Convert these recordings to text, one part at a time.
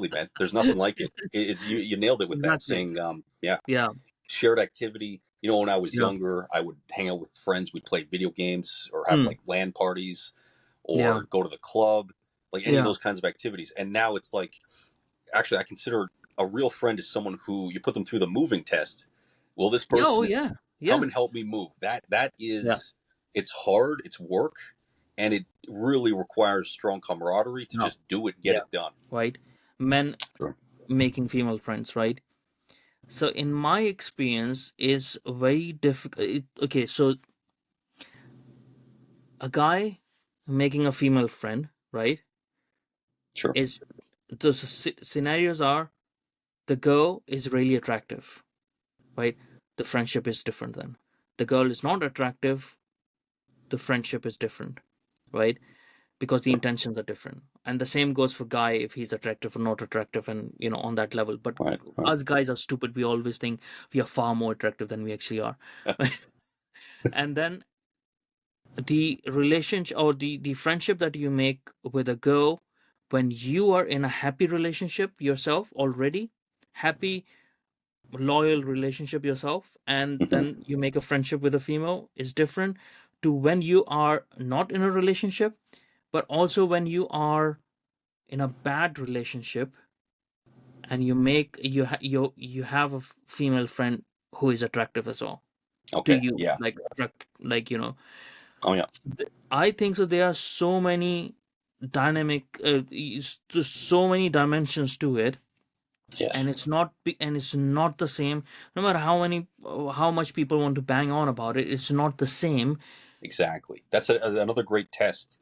man. There's nothing like it. You nailed it with that, Exactly. saying, yeah, Yeah. shared activity. You know, when I was Yeah. younger, I would hang out with friends. We'd play video games or have Mm. like LAN parties Yeah. or go to the club, like any of Yeah. those kinds of activities. And now it's like, actually, I consider a real friend is someone who you put them through the moving test. Will this Yeah. Oh, person yeah. come Yeah. and help me move? That Yeah. is, it's hard, it's work, and it really requires strong camaraderie to No. just do it, get Yeah. it done. Right. Men Sure. making female friends, right? So in my experience, is very difficult. Okay, so a guy making a female friend, right? Sure. Is the scenarios are the girl is really attractive, right? The friendship is different then. The girl is not attractive, the friendship is different, right? Because the Sure. intentions are different. And the same goes for guy if he's attractive or not attractive, and on that level. But Right. Right. us guys are stupid. We always think we are far more attractive than we actually are. And then the relationship or the friendship that you make with a girl when you are in a happy relationship yourself already, happy loyal relationship yourself, and Mhm. then you make a friendship with a female is different to when you are not in a relationship, but also when you are in a bad relationship and you make you have a female friend who is attractive as well to Okay. you, Yeah. like attract, like Oh yeah. I think so. There are so many dynamic, so many dimensions to it, and Yes. it's not the same. No matter how much people want to bang on about it, it's not the same. Exactly. That's another great test.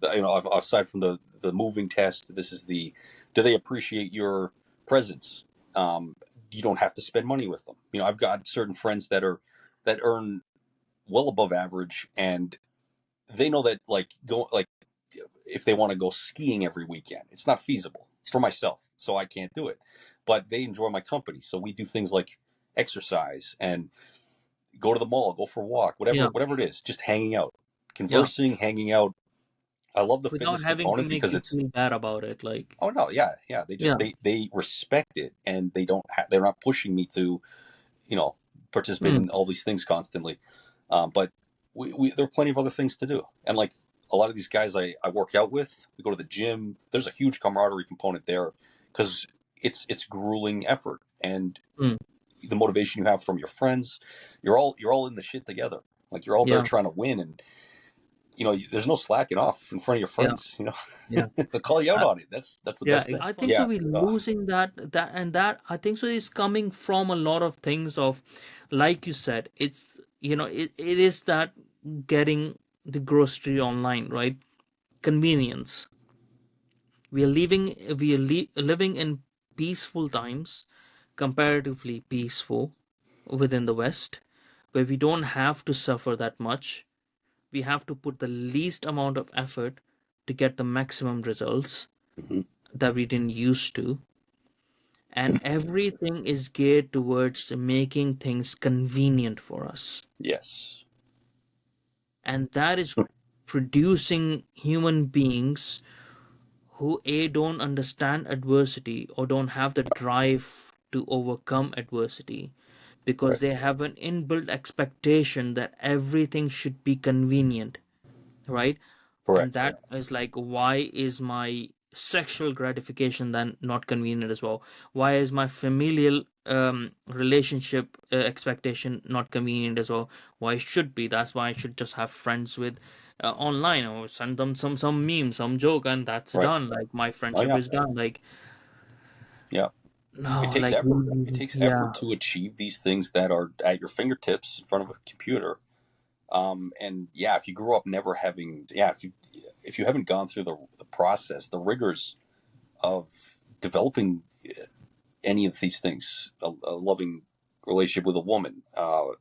You know, aside from the moving test, this is the, do they appreciate your presence? You don't have to spend money with them. You know, I've got certain friends that earn well above average, and they know that like if they want to go skiing every weekend, it's not feasible for myself, so I can't do it. But they enjoy my company, so we do things like exercise and go to the mall, go for a walk, Yeah, whatever it is, just hanging out, yeah. conversing, hanging out. I love the Without fitness having to component make because you it's, feel bad about it, like oh no, yeah, yeah, they yeah. just they respect it, and they're not pushing me to, you know, participate Mm, in all these things constantly. But there are plenty of other things to do, and like a lot of these guys I work out with, we go to the gym. There's a huge camaraderie component there because it's grueling effort, and mm, the motivation you have from your friends, you're all in the shit together. Like you're all there yeah, trying to win, and you know there's no slacking off in front of your yeah, friends. You know, yeah. they'll call you out Uh, on it. That's the yeah, best thing. I think so. Yeah. We're losing that I think so is coming from a lot of things of, like you said, it's it is that getting the grocery online, right? Convenience. We are living in peaceful times, comparatively peaceful within the West, where we don't have to suffer that much. We have to put the least amount of effort to get the maximum results Hmm. that we didn't used to. And everything is geared towards making things convenient for us. Yes. And that is producing human beings who a don't understand adversity or don't have the drive to overcome adversity because Right. they have an inbuilt expectation that everything should be convenient, right? And Correct. that is like, why is my sexual gratification then not convenient as well? Why is my familial relationship expectation not convenient as well? Why it should be? That's why I should just have friends with online, or send them some meme, some joke, and that's Right. done. Like my Oh friendship yeah. is done. Like Yeah. It no, takes like effort. It takes yeah, effort to achieve these things that are at your fingertips in front of a computer. And yeah, if you grew up never having, yeah, if you haven't gone through the process, the rigors of developing any of these things, a loving relationship with a woman,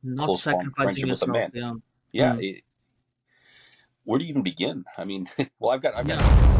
not close bond sacrificing friendship with a yourself. man, Yeah. yeah, Mm. where do you even begin? I mean, well, I've got Yeah.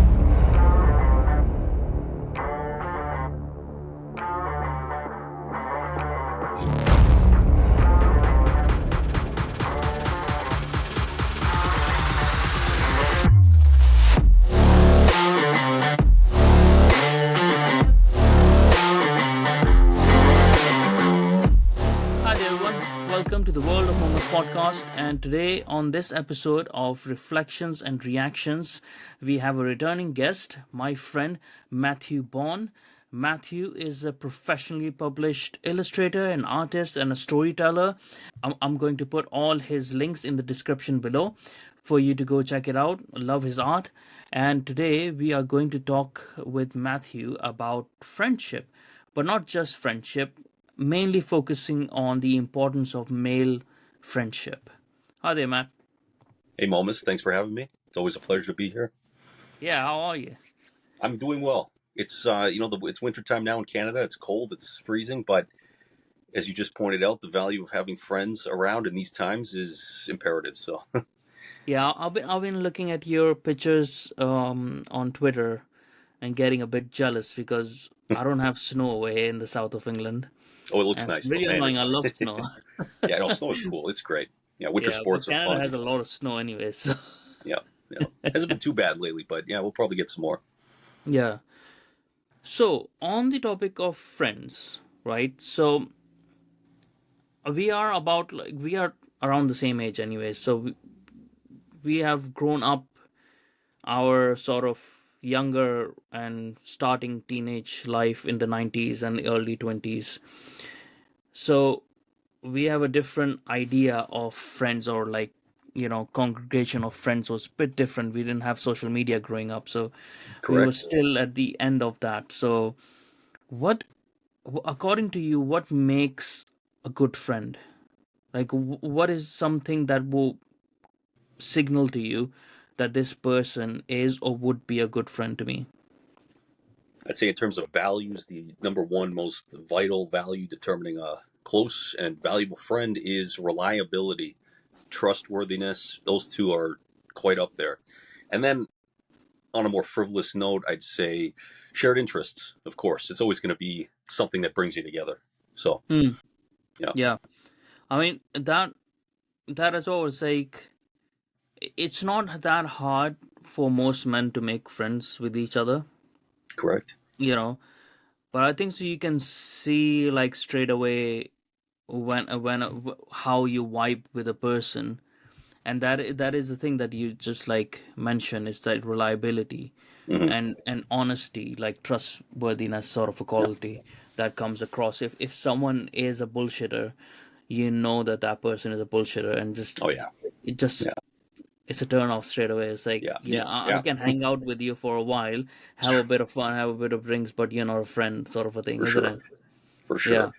podcast. And today, on this episode of Reflections and Reactions, we have a returning guest, my friend Matthew Bond. Matthew is a professionally published illustrator, an artist, and a storyteller. I'm going to put all his links in the description below for you to go check it out. Love his art. And today, we are going to talk with Matthew about friendship, but not just friendship, mainly focusing on the importance of male friendship. Hi there, Matt. Hey, Momus, thanks for having me. It's always a pleasure to be here. Yeah, how are you? I'm doing well. It's it's wintertime now in Canada. It's cold, it's freezing, but as you just pointed out, the value of having friends around in these times is imperative. So, Yeah, I've been looking at your pictures on Twitter and getting a bit jealous because I don't have snow away in the south of England, oh, it looks and it's nice though, really man. annoying. I It's love snow. yeah, no, snow is cool. It's great. Yeah, winter Yeah, but sports are Canada fun. has a lot of snow anyway, so Yeah, yeah, hasn't been too bad lately, but yeah, we'll probably get some more. yeah. So on the topic of friends, right? So we are around the same age anyway, so we have grown up our sort of younger and starting teenage life in the 90s and the early 20s. So we have a different idea of friends, or like, congregation of friends was a bit different. We didn't have social media growing up, so we were Correct. still at the end of that. So what, according to you, what makes a good friend? Like, what is something that will signal to you that this person is or would be a good friend to me? I'd say in terms of values, the number one most vital value determining a close and valuable friend is reliability, trustworthiness. Those two are quite up there. And then on a more frivolous note, I'd say shared interests. Of course, it's always going to be something that brings you together. So, Hmm. yeah, Yeah, I mean that is always like, it's not that hard for most men to make friends with each other, correct. you know. But I think so you can see like straight away when how you vibe with a person, and that is the thing that you just like mentioned, is that reliability Hmm. and honesty, like trustworthiness, sort of a Yeah. quality that comes across. If someone is a bullshitter, you know that that person is a bullshitter, and Oh yeah. it just Yeah. it's a turn off straight away. It's like, Yeah. yeah, I Yeah. can hang out with you for a while, have a bit of fun, have a bit of drinks, but you're not a friend, sort of a thing, For isn't sure. it? For Yeah. sure.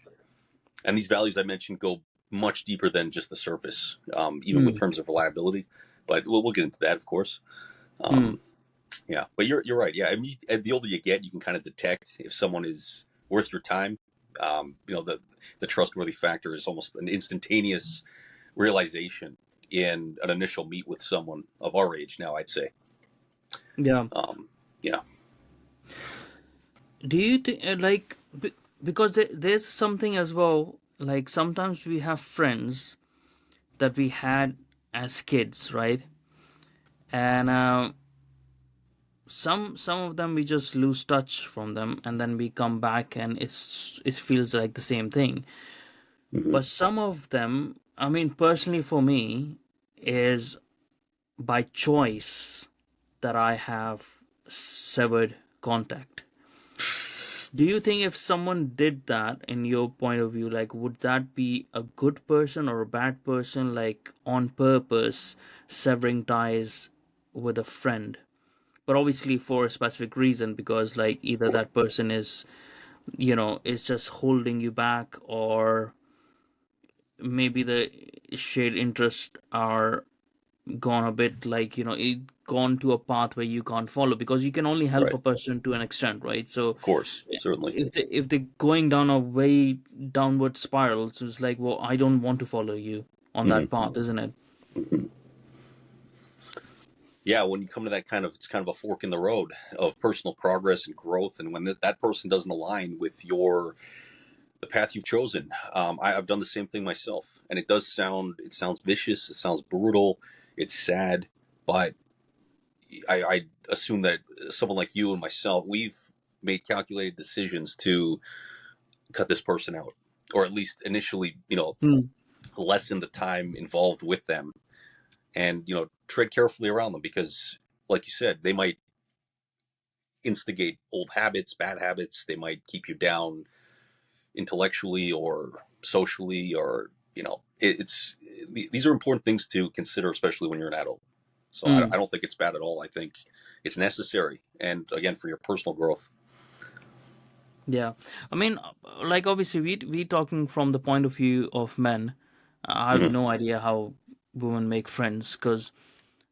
And these values I mentioned go much deeper than just the surface, even with Hmm. terms of reliability. But we'll get into that, of course. Hmm. Um, yeah, but you're right. Yeah, I mean, the older you get, you can kind of detect if someone is worth your time. The trustworthy factor is almost an instantaneous realization in an initial meet with someone of our age now. I'd say. Yeah. Um, yeah, Do you think because there's something as well, like sometimes we have friends that we had as kids, right? And some of them we just lose touch from them, and then we come back and it feels like the same thing. hmm, But some of them, I mean, personally for me, is by choice that I have severed contact. Do you think if someone did that, in your point of view, like, would that be a good person or a bad person, like on purpose severing ties with a friend? But obviously for a specific reason, because like either that person is, is just holding you back, or maybe the shared interests are gone a bit, like, it gone to a path where you can't follow, because you can only help right. a person to an extent, right? So Of course, certainly. if they're going down a way downward spiral, so it's like, well, I don't want to follow you on Hmm. that path, isn't it? Hmm. Yeah, when you come to that it's kind of a fork in the road of personal progress and growth, and when that person doesn't align with the path you've chosen. I've done the same thing myself, and it sounds vicious, it sounds brutal, it's sad, but I assume that someone like you and myself, we've made calculated decisions to cut this person out, or at least initially, Hmm. lessen the time involved with them, and tread carefully around them, because, like you said, they might instigate old habits, bad habits. They might keep you down intellectually or socially, or it's these are important things to consider, especially when you're an adult. So Mm. I don't think it's bad at all. I think it's necessary, and again, for your personal growth. Yeah, I mean, like obviously we talking from the point of view of men. I have Hmm. no idea how women make friends, because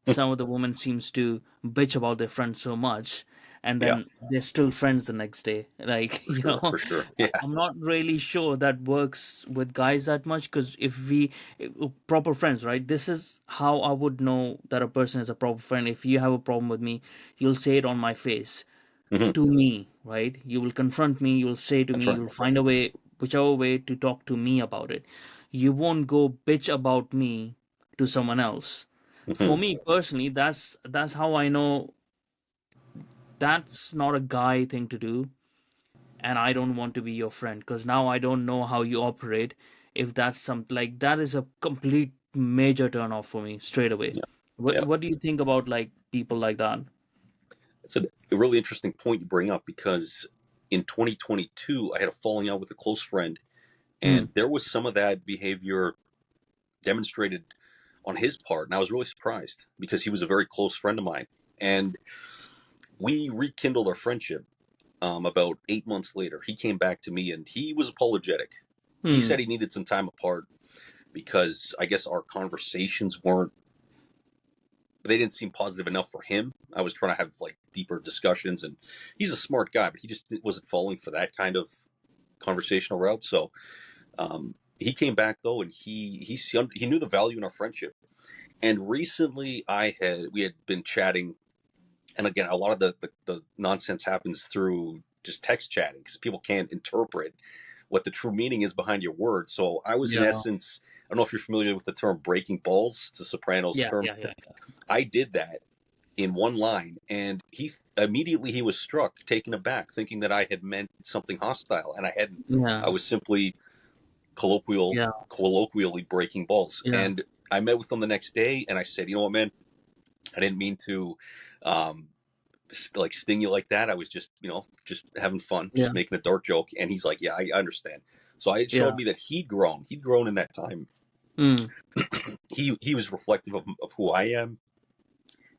some of the women seems to bitch about their friends so much, and Yeah, then they're still friends the next day. Like, for sure, for sure. Yeah. I'm not really sure that works with guys that much, because if we proper friends, right? This is how I would know that a person is a proper friend. If you have a problem with me, you'll say it on my face Hmm. to me, right? You will confront me, you'll say to That's me, right. you'll find a way, whichever way, to talk to me about it. You won't go bitch about me to someone else. For Hmm. me personally, that's how I know that's not a guy thing to do, and I don't want to be your friend, because now I don't know how you operate. If that's something like that, is a complete major turn off for me straight away. Yeah, What yeah. what do you think about like people like that? It's a really interesting point you bring up, because in 2022 I had a falling out with a close friend, Hmm. and there was some of that behavior demonstrated on his part, and I was really surprised, because he was a very close friend of mine, and we rekindled our friendship. About 8 months later, he came back to me and he was apologetic. He Hmm. said he needed some time apart, because I guess our conversations weren't, they didn't seem positive enough for him. I was trying to have like deeper discussions, and he's a smart guy, but he just wasn't falling for that kind of conversational route. So he came back though, and he knew the value in our friendship. And recently, we had been chatting, and again, a lot of the nonsense happens through just text chatting, because people can't interpret what the true meaning is behind your words. So I was, in Yeah. essence, I don't know if you're familiar with the term breaking balls. It's a Sopranos Yeah. term. Yeah. Yeah. I did that in one line, and he was struck, taken aback, thinking that I had meant something hostile, and I hadn't. Yeah. I was simply Yeah. colloquially breaking balls. Yeah. And I met with him the next day, and I said, you know what, man, I didn't mean to um, like sting you like that. I was just just having fun, Yeah. just making a dark joke. And he's like, yeah, I understand. So it Yeah. showed me that he'd grown in that time. Mm. He was reflective of who I am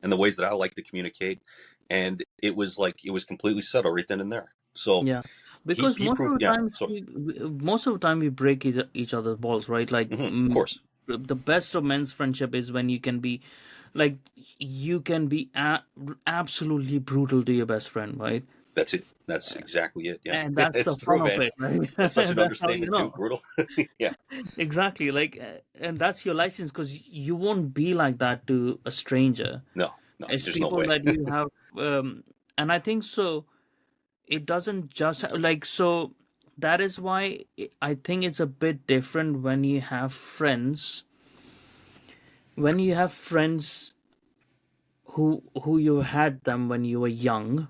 and the ways that I like to communicate. And it was completely settled right then and there. So Yeah. Because he most of proved, the yeah. times So most of the time we break each other's balls, right? Like, of course, the best of men's friendship is when you can be like, you can be absolutely brutal to your best friend, right? that's it. That's exactly it. Yeah, And yeah, that's the it's true, fun of man. it, right? That's such an That's how you understatement too. know. Brutal. Yeah. Exactly. Like, and that's your license, because you won't be like that to a stranger. No, no, It's there's no people way. that you have, and I think so. It doesn't just like so. That is why I think it's a bit different when you have friends. When you have friends who you had them when you were young,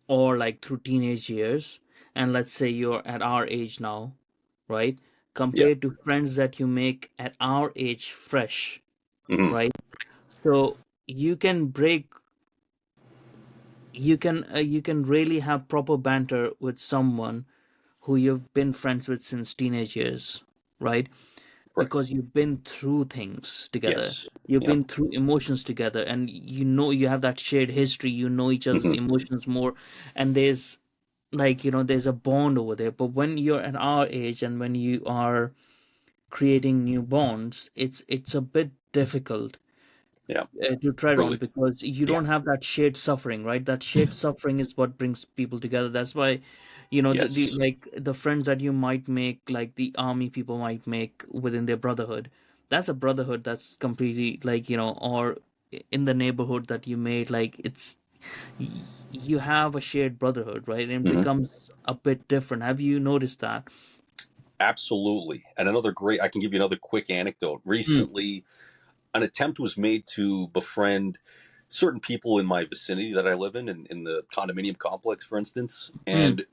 or like through teenage years, and let's say you're at our age now, right? Yeah. Compared to friends that you make at our age fresh, Hmm. right? So you can break, you can really have proper banter with someone who you've been friends with since teenage years, right? Correct. Because you've been through things together, Yes. you've Yeah. been through emotions together, and you have that shared history, you know each other's Hmm. emotions more, and there's like, there's a bond over there. But when you're at our age and when you are creating new bonds, it's a bit difficult Yeah. to tread on, Truly. because you Yeah. don't have that shared suffering, right? That shared suffering is what brings people together. That's why, the Yes. like the friends that you might make, like the army people might make within their brotherhood, that's a brotherhood that's completely like, or in the neighborhood that you made, like y- you have a shared brotherhood, right? And it Hmm. becomes a bit different. Have you noticed that? Absolutely. And I can give you another quick anecdote. Mm, Recently, an attempt was made to befriend certain people in my vicinity that I live in the condominium complex, for instance. mm, And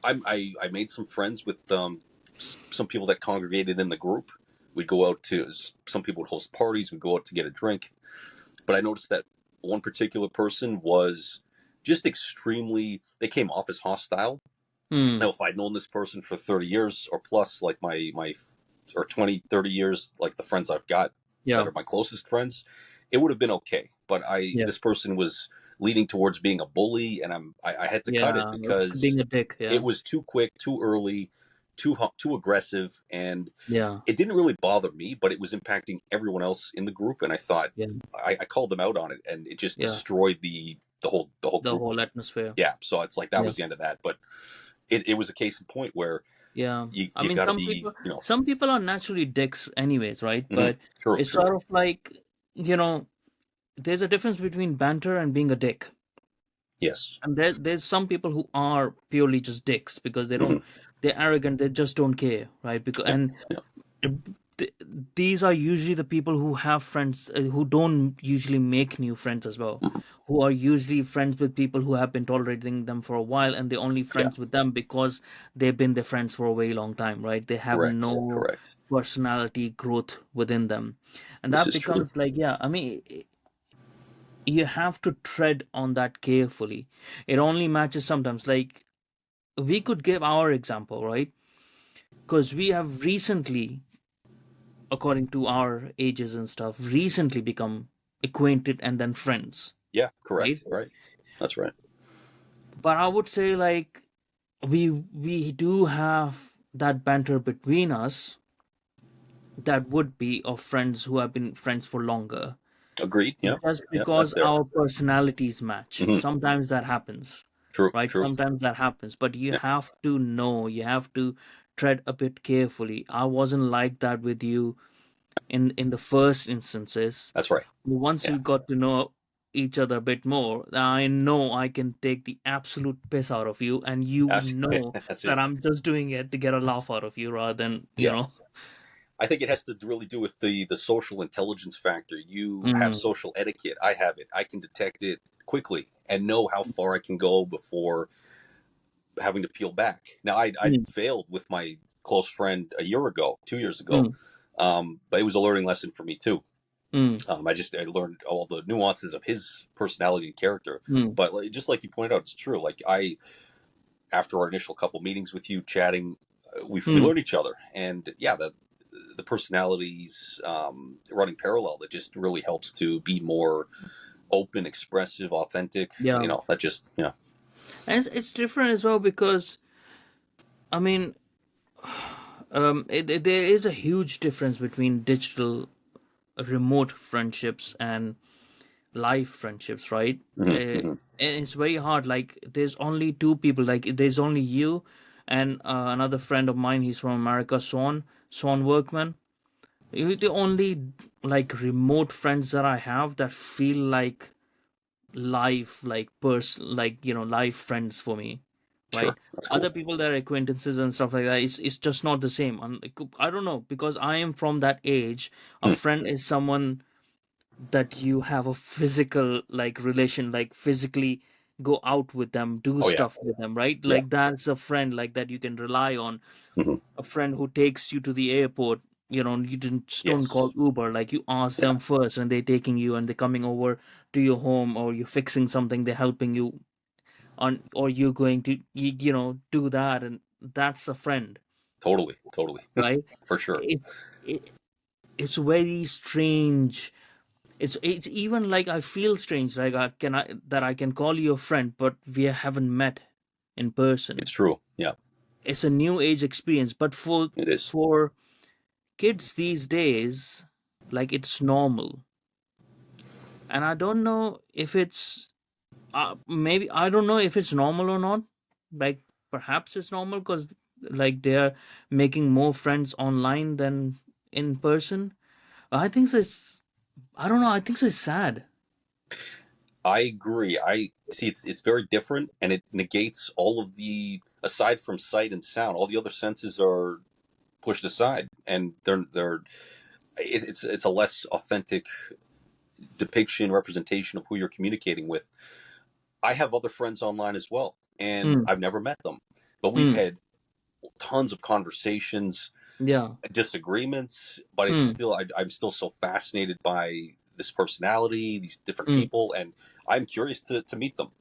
I made some friends with some people that congregated in the group. we'd go out to, some people would host parties, we'd go out to get a drink. But I noticed that one particular person was just extremely, they came off as hostile. Mm. Now, if I'd known this person for 30 years or plus, like or 20, 30 years, like the friends I've got that Yeah. are my closest friends, it would have been okay. But Yeah. this person was leaning towards being a bully, and I had to cut it Yeah. because Being a dick. it Yeah. was too quick, too early, too aggressive, and Yeah. it didn't really bother me, but it was impacting everyone else in the group, and I thought Yeah. I called them out on it, and it just Yeah. destroyed the whole The group. whole atmosphere. Yeah, so it's like that Yeah. was the end of that. But it was a case in point where Yeah. I you mean, got to be, some people are naturally dicks anyways, right? mhm, But true, it's true, sort of like, you know, there's a difference between banter and being a dick. yes, And there's some people who are purely just dicks because hmm, they're arrogant, they just don't care, right? Because yeah, and yeah, th- these are usually the people who have friends who don't usually make new friends as well, mhm, who are usually friends with people who have been tolerating them for a while, and they're only yeah, friends with them because they've been their friends for a very long time, right? They have correct, no correct. personality growth within them, and This that is true. becomes like, yeah, I mean, you have to tread on that carefully. It only matches sometimes. Like, we could give our example, right? Because we have recently, according to our ages and stuff, recently become acquainted and then friends, Yeah, right? correct, right. That's right. But I would say, like, we do have that banter between us that would be of friends who have been friends for longer, Agreed. Yeah, just yeah, that's because there. our personalities match. Hmm. Sometimes that happens, True, right? true. Sometimes that happens, but you Yeah, have to know, you have to tread a bit carefully. I wasn't like that with you in the first instances. that's right. Once Yeah, we got to know each other a bit more, I know I can take the absolute piss out of you, and you that's know that's that it. I'm just doing it to get a laugh out of you rather than, Yeah. I think it has to really do with the social intelligence factor. You have Mm, social etiquette. I have it. I can detect it quickly and know how far I can go before having to peel back. Now, I'd mm, failed with my close friend a year ago, 2 years ago, mm, but it was a learning lesson for me too. mm, I learned all the nuances of his personality and character. mm, But just like you pointed out, it's true. Like after our initial couple meetings with you, chatting, we mm. learned each other, and yeah, the personalities running parallel, that just really helps to be more open, expressive, authentic. Yeah, That just, yeah. and it's different as well because I mean, there is a huge difference between digital remote friendships and live friendships, right? Hmm, uh, hmm. and it's very hard. Like, there's only two people, like there's only you and another friend of mine, he's from America, Swan Workman. You're the only, like, remote friends that I have that feel like live, like person, like, live friends for me, Sure, right? that's Other cool. people that are acquaintances and stuff like that, it's just not the same. And like, I don't know, because I am from that age. A Hmm. friend is someone that you have a physical, like, relation, like physically go out with them, do Oh yeah, stuff with them, right? yeah. Like, that's a friend like that you can rely on. Hmm. A friend who takes you to the airport. You didn't just don't call Yes, Uber, like, you ask yeah, them first and they're taking you and they're coming over to your home, or you're fixing something, they're helping you on, or you're going to do that, and that's a friend, totally, totally, right? for sure. It, it it's very strange. It's even like I feel strange, like I can call you a friend, but we haven't met in It's person. true. Yeah, It's a new age experience, but it is. for kids these days, like, it's normal. And I don't know if it's maybe I don't know if it's normal or not. Like, perhaps it's normal because, like, they're making more friends online than in person. I think so. I don't know. I think so. It's sad. I agree. I see. It's very different, and it negates all of the, aside from sight and sound, all the other senses are pushed aside, and it's a less authentic depiction, representation of who you're communicating with. I have other friends online as well, and Mm, I've never met them, but we've mm, had tons of conversations. Yeah. disagreements, but it's Hmm. still I'm still so fascinated by this personality, these different Hmm. people, and I'm curious to meet them.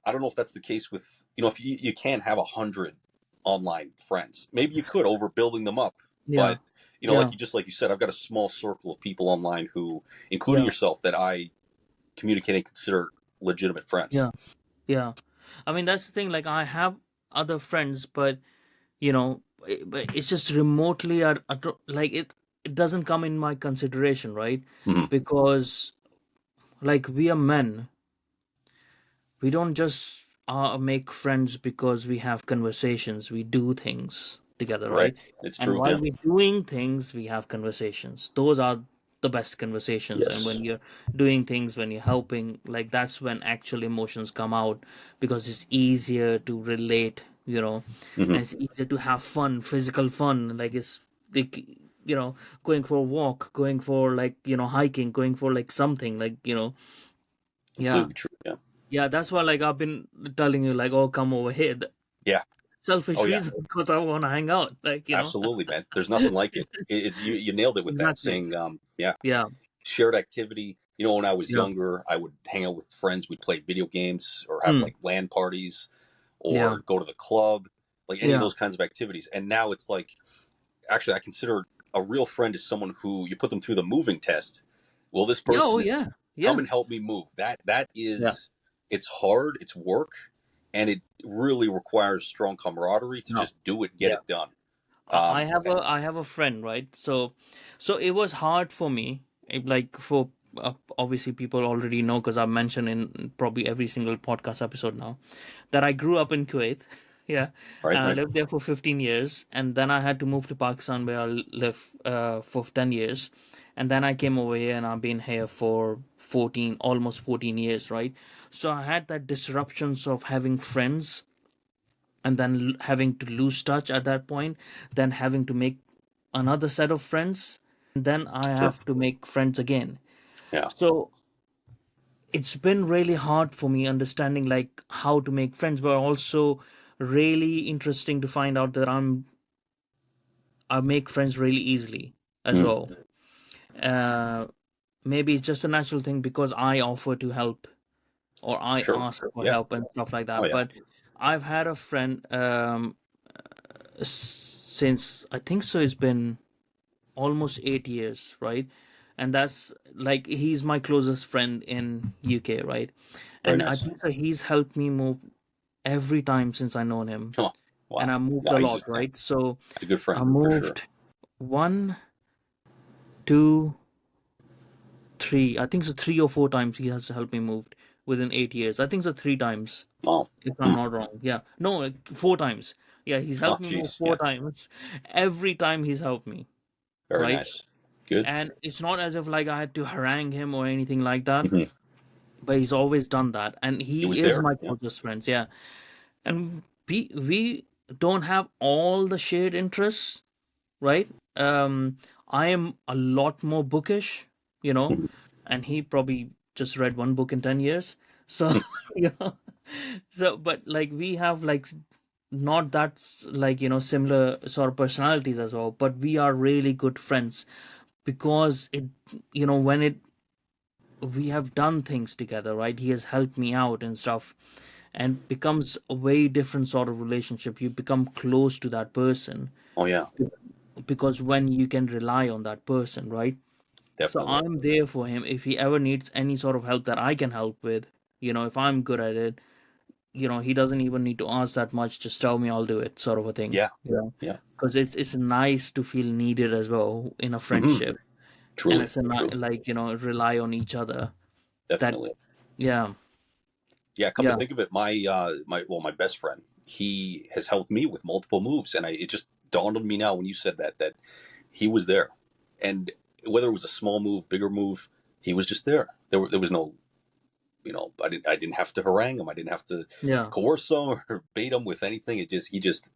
I don't know if that's the case with, if you can't have 100 online friends. Maybe you could over building them up, Yeah. but Yeah. like you said, I've got a small circle of people online who, including Yeah. yourself, that I communicate and consider legitimate friends. Yeah. Yeah. I mean, that's the thing. Like, I have other friends, but but it's just remotely. Like it doesn't come in my consideration, right? Hmm. Because like we are men, we don't just make friends because we have conversations. We do things together, right? Correct. It's And true. while Yeah. we're doing things, we have conversations. Those are the best conversations. And when Yes. you're doing things, when you're helping, like that's when actual emotions come out, because it's easier to relate, Hmm. and it's easier to have fun, physical fun. Like it's like, going for a walk, going for like, hiking, going for like something like, yeah. Completely true. Yeah. Yeah, that's why like I've been telling you like, oh, come over here. The Yeah. Oh selfish yeah. reason It's because I want to hang out, like absolutely, man. There's nothing like it. You nailed it with that. Exactly. Saying, yeah, Yeah, shared activity. When I was yeah, younger, I would hang out with friends. We'd play video games or have mm, like LAN parties yeah, or go to the club, like any of yeah. those kinds of activities. And now it's like, actually, I consider a real friend is someone who you put them through the moving test. Will this Yeah, oh person yeah, come yeah, and help me move? That yeah, is, it's hard, it's work, and it really requires strong camaraderie to no, just do it, get yeah. it done. I have a friend, right? So it was hard for me, like for obviously people already know because I've mentioned in probably every single podcast episode now that I grew up in Kuwait. Yeah, Right, and I right, lived there for 15 years, and then I had to move to Pakistan where I live for 10 years, and then I came over here and I've been here for 14, almost 14 years, right? So I had that disruptions of having friends and then having to lose touch at that point, then having to make another set of friends, and then I sure, have to make friends again. yeah, So it's been really hard for me understanding like how to make friends, but also really interesting to find out that I make friends really easily as mm, well. uh Maybe it's just a natural thing because I offer to help or I sure, ask for yeah, help and stuff like oh that. yeah, But I've had a friend since I think so it's been almost 8 years, right? And that's like he's my closest friend in UK, right? very And I nice. think so he's helped me move every time since I known him. Oh, And wow, I moved no, a he's lot, just, yeah, right? So he's a good I friend for sure. moved one, two, three. I think so 3 or 4 times he has helped me move within 8 years. I think so 3 times, Oh, if I'm hmm. not wrong. Yeah. No, like 4 times. Yeah, he's Oh, helped me move jeez, four yeah, times. Every time he's helped me, very right? nice, good. And it's not as if like I had to harangue him or anything like that, Hmm. but he's always done that. And He he was is there, my yeah, closest friends, yeah. And we don't have all the shared interests, right? I am a lot more bookish, you know, hmm. and he probably just read one book in 10 years. So, yeah. So, but like we have like not that like, similar sort of personalities as well, but we are really good friends because when we have done things together, right? He has helped me out and stuff, and becomes a very different sort of relationship. You become close to that person Oh yeah, because when you can rely on that person, right? So definitely, I'm there for him if he ever needs any sort of help that I can help with. If I'm good at it, he doesn't even need to ask that much. Just tell me, I'll do it, sort of a thing. yeah, Yeah, yeah, because it's nice to feel needed as well in a hmm. friendship, and Truly, it's a truly, like rely on each other. That definitely. Yeah, Yeah, come to yeah, think of it, my best friend, he has helped me with multiple moves, and it just dawned on me now when you said that he was there, and whether it was a small move, bigger move, he was just there. There was no, I didn't have to harangue him. I didn't have to yeah, coerce him or bait him with anything. He just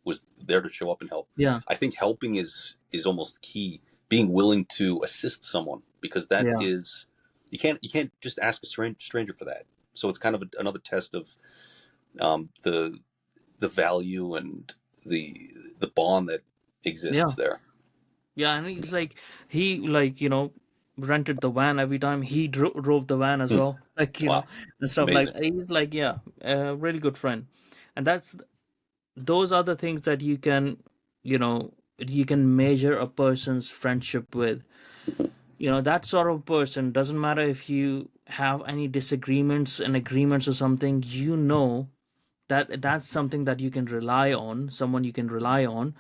was there to show up and help. yeah, I think helping is almost key. Being willing to assist someone, because that yeah, is, you can't just ask a stranger for that. So it's kind of another test of the value and the the bond that exists Yeah. there. Yeah, and he's like, he like, rented the van every time. He drove the van as Hmm. well, like, Wow, and stuff like amazing. he's like, yeah, a really good friend. And those are the things that you can measure a person's friendship with. That sort of person, doesn't matter if you have any disagreements and agreements or something, that's something that you can rely on, someone you can rely on.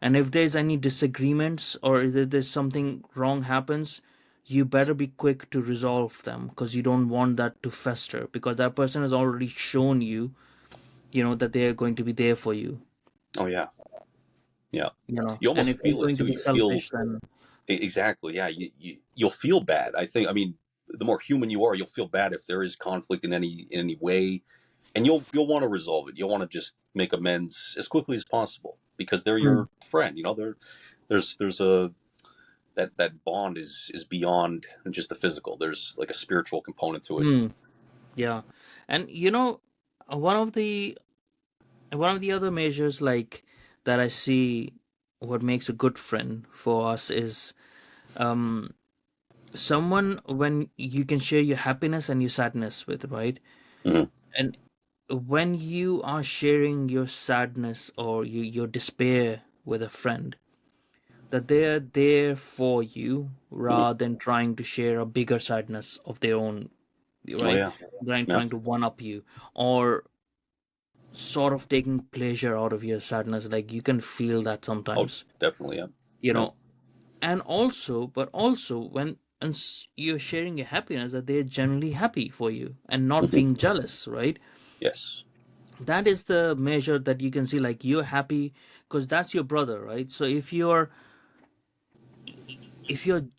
And if there's any disagreements or if there's something wrong happens, you better be quick to resolve them, because you don't want that to fester, because that person has already shown you, that they are going to be there for you. Oh yeah, yeah. You And almost if you're feel it going to too. be You feel selfish, then exactly. Yeah, you'll feel bad. I think. I mean, the more human you are, you'll feel bad if there is conflict in any way, and you'll want to resolve it. You'll want to just make amends as quickly as possible because they're mm, your friend. There's a that bond is beyond just the physical. There's like a spiritual component to it. mm, yeah. And one of the one of the other measures, like, that I see what makes a good friend for us is, um someone when you can share your happiness and your sadness with, right? Hmm. And when you are sharing your sadness or your despair with a friend, that they're there for you Hmm. rather than trying to share a bigger sadness of their own, Oh right? yeah, Than yeah. trying to one up you, or sort of taking pleasure out of your sadness. Like, you can feel that Oh, sometimes, definitely. Yeah, you yeah. know and also when you're sharing your happiness, that they're genuinely happy for you and not Hmm. being jealous, right? Yes. That is the measure that you can see, like, you're happy because that's your brother, right? So if you're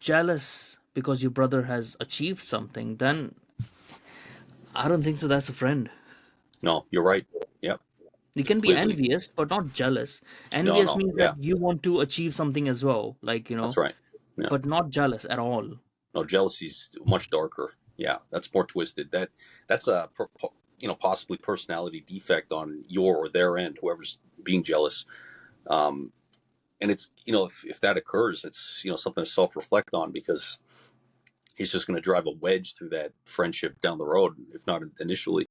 jealous because your brother has achieved something, then I don't think so that's a friend. No, you're right. Yep. You can be Completely. envious but not jealous. No, Envious no. means that Yeah, you want to achieve something as well, like, that's right. Yeah. but not jealous at all. No, jealousy's much darker. Yeah, that's more twisted. That's a possibly personality defect on your or their end, whoever's being jealous. Um, and it's if that occurs, it's something to self reflect on because he's just going to drive a wedge through that friendship down the road, if not initially.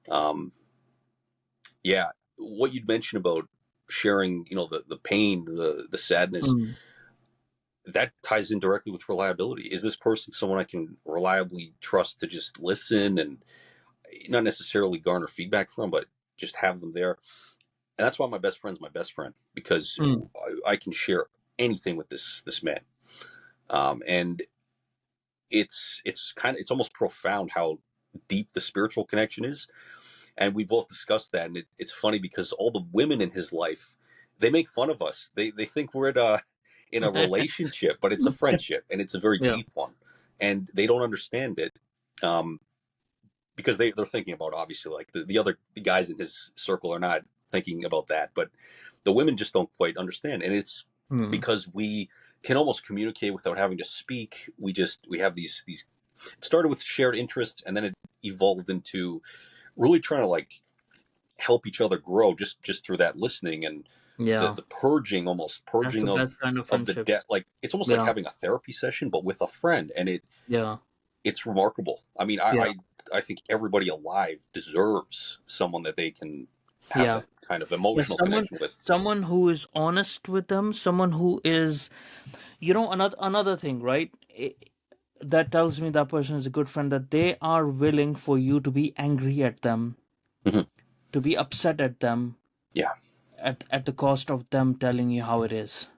Um, yeah, what you'd mentioned about sharing, the pain, the sadness, Mm. that ties in directly with reliability. Is this person someone I can reliably trust to just listen and not necessarily garner feedback from, but just have them there? And that's why my best friend's my best friend because Mm. I can share anything with this man. And it's almost profound how deep the spiritual connection is, and we both discussed that. And it's funny because all the women in his life, they make fun of us. They think we're in a relationship, but it's a friendship, and it's a very Yeah. deep one, and they don't understand it. Um, because they're thinking about, obviously, like the guys in his circle are not thinking about that, but the women just don't quite understand, and it's Mm. because we can almost communicate without having to speak. We have these. It started with shared interests, and then it evolved into really trying to like help each other grow just through that listening and Yeah. the purging, almost That's the purging best kind of of the debt. friendships. Like it's almost like Yeah. having a therapy session but with a friend, and Yeah. it's remarkable. I mean, Yeah. I think everybody alive deserves someone that they can have Yeah. that kind of Yeah. emotional Someone connection with. someone who is honest with them, someone who is, another thing, right? That tells me that person is a good friend, that they are willing for you to be angry at them, Hmm. to be upset at them, Yeah, at the cost of them telling you how it is,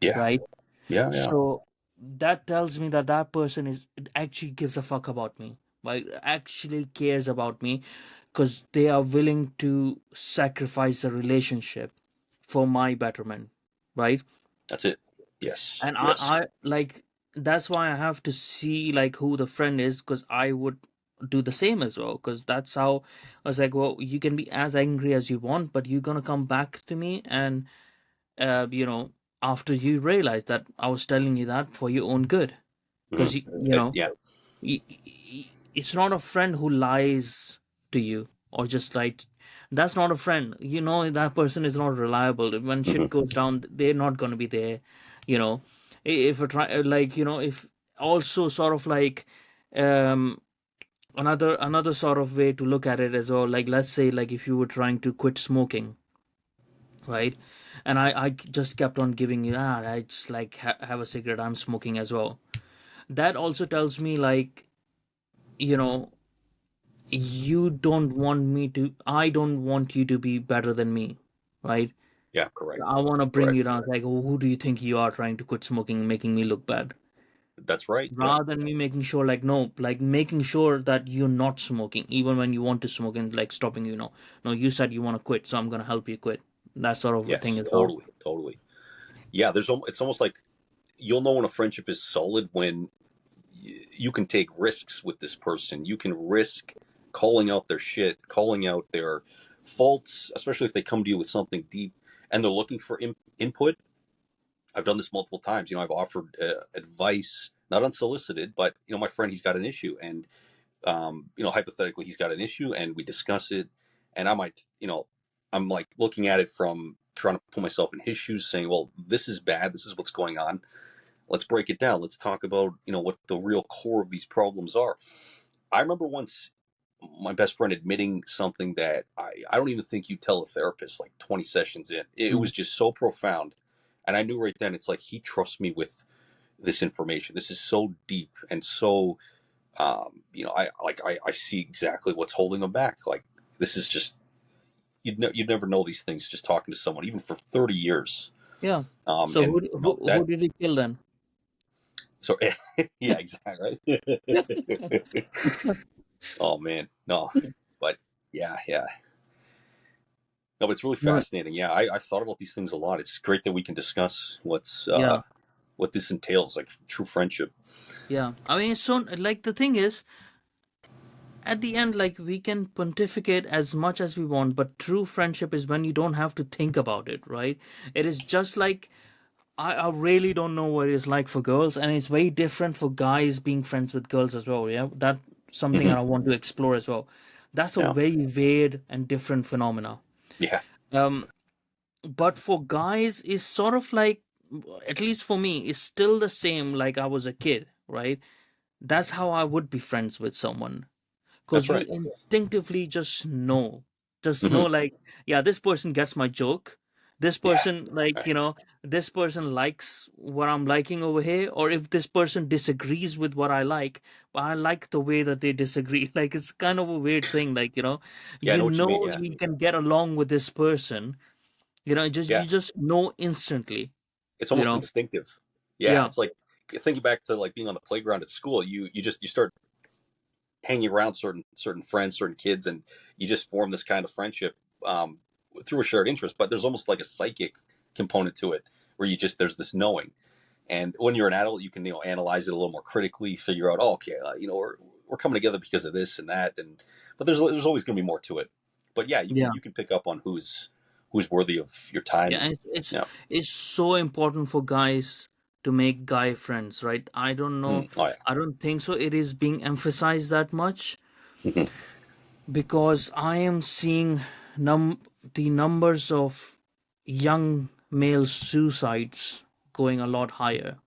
yeah, right? yeah, yeah. So that tells me that that person is actually gives a fuck about me, like actually cares about me, because they are willing to sacrifice the relationship for my betterment, right? That's it. Yes, And I, yes. I like that's why I have to see like who the friend is, because I would do the same as well. Because that's how I was like, well, you can be as angry as you want, but you're gonna come back to me, and uh, you know, after you realize that I was telling you that for your own good, Hmm. because Yeah, it's not a friend who lies to you, or just like That's not a friend. You know that person is not reliable. When shit Hmm. goes down, they're not going to be there. You know, if a try like if also sort of like um another sort of way to look at it as well. Like let's say like if you were trying to quit smoking, right? And I just kept on giving you I just like have a cigarette. I'm smoking as well. That also tells me like you know you don't want me to. I don't want you to be better than me, right? Yeah, correct. I want to bring Correct. you down. Like, who do you think you are trying to quit smoking, making me look bad? That's right. Yeah. Rather than me making sure, like, no, like making sure that you're not smoking, even when you want to smoke and like stopping you. No, no, you said you want to quit, so I'm gonna help you quit. That sort of a thing Yes. as well. Totally. Totally. Yeah. It's almost like you'll know when a friendship is solid when you can take risks with this person. You can risk calling out their shit, calling out their faults, especially if they come to you with something deep and they're looking for input. I've done this multiple times. I've offered advice, not unsolicited, but my friend, he's got an issue, and hypothetically, he's got an issue, and we discuss it, and I might, I'm like looking at it from trying to put myself in his shoes, saying, well, this is bad. This is what's going on. Let's break it down. Let's talk about, what the real core of these problems are. I remember once my best friend admitting something that I don't even think you tell a therapist like 20 sessions in. It Mm. was just so profound. And I knew right then, it's like he trusts me with this information. This is so deep and so, I see exactly what's holding him back. Like, this is just, you'd never know these things just talking to someone, even for 30 years. Yeah. So And, who did he kill then? so, yeah, exactly. Right. Oh, man. No, but yeah, yeah. No, but it's really No, fascinating. Yeah, I've thought about these things a lot. It's great that we can discuss yeah, what this entails, like true friendship. yeah. I mean, so like the thing is, at the end, like we can pontificate as much as we want, but true friendship is when you don't have to think about it, right? It is just like I really don't know what it's like for girls, and it's very different for guys being friends with girls as well. Yeah, that's something Hmm. I want to explore as well. That's a Yeah, very weird and different phenomena. yeah, Um, but for guys, it's sort of like, at least for me, it's still the same. Like I was a kid, right? That's how I would be friends with someone that's because you right. instinctively just know Hmm. like yeah, this person gets my joke, this Yeah, person like right. this person likes what I'm liking over here, or if this person disagrees with what I like, but I like the way that they disagree. Like it's kind of a weird thing, like Yeah, I know what you mean. Yeah, you can get along with this person, just yeah. you just know instantly, It's you almost know instinctive. Yeah, yeah, it's like thinking back to like being on the playground at school. You start hanging around certain friends, certain kids, and you just form this kind of friendship through a shared interest. But there's almost like a psychic component to it, where there's this knowing. And when you're an adult, you can analyze it a little more critically, figure out, oh, okay, we're coming together because of this and that, and but there's always going to be more to it. But yeah, yeah. you can pick up on who's worthy of your time, Yeah, and and yeah. it's so important for guys to make guy friends, right? I don't know. Oh yeah. I don't think so. It is being emphasized that much Hmm. because I am seeing the numbers of young male suicides going a lot higher.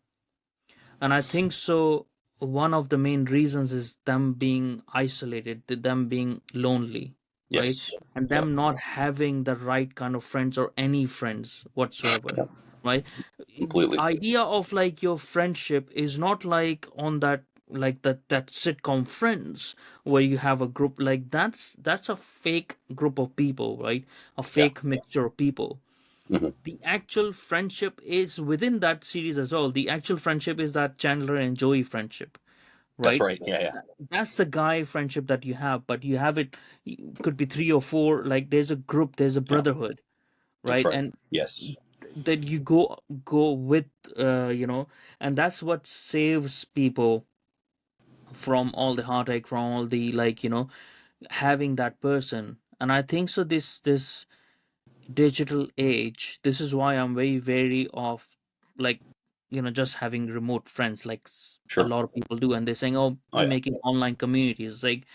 And I think so. One of the main reasons is them being isolated, them being lonely, right? Yes. And Yeah. them not having the right kind of friends or any friends whatsoever, Yeah. right? The Completely. idea of like your friendship is not like on that like that sitcom Friends where you have a group like that's a fake group of people, right? A Yeah. fake mixture of people. Hmm. The actual friendship is within that series as well. The actual friendship is that Chandler and Joey friendship, That's right? right. Yeah. Yeah. That's the guy friendship that you have, but you have it could be three or four. Like there's a group, there's a Yeah. brotherhood, That's right? right. And Yes. that you go with, and that's what saves people from all the heartache, from all the like having that person. And I think so. This digital age, this is why I'm very wary of like just having remote friends like a Sure. lot of people do, and they're saying, oh, Oh we're yeah. making online communities. Like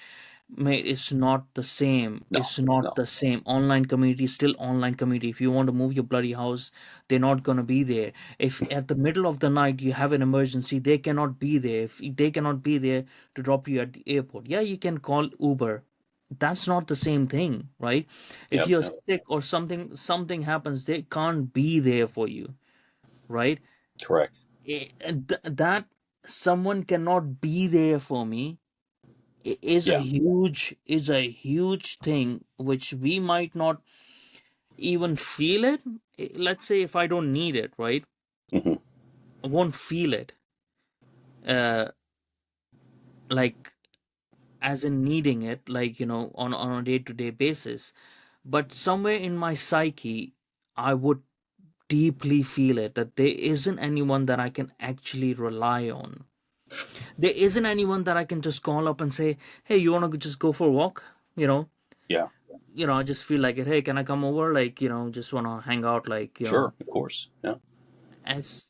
Mate, it's not the same. No, It's not no. the same. Online community is still online community. If you want to move your bloody house, they're not gonna be there. If at the middle of the night you have an emergency, they cannot be there. If they cannot be there to drop you at the airport, yeah, you can call Uber. That's not the same thing, right? If Yep, you're yep. sick or something happens, they can't be there for you, right? Correct. That someone cannot be there for me Yeah. is a huge thing which we might not even feel it. Let's say if I don't need it, right, Hmm. I won't feel it, uh like as in needing it, like, on a day-to-day basis, but somewhere in my psyche I would deeply feel it, that there isn't anyone that I can actually rely on. There isn't anyone that I can just call up and say, hey, you want to just go for a walk, you know Yeah. I just feel like it. Hey, can I come over? Like, just want to hang out. Like, Sure. Of course. Yeah. as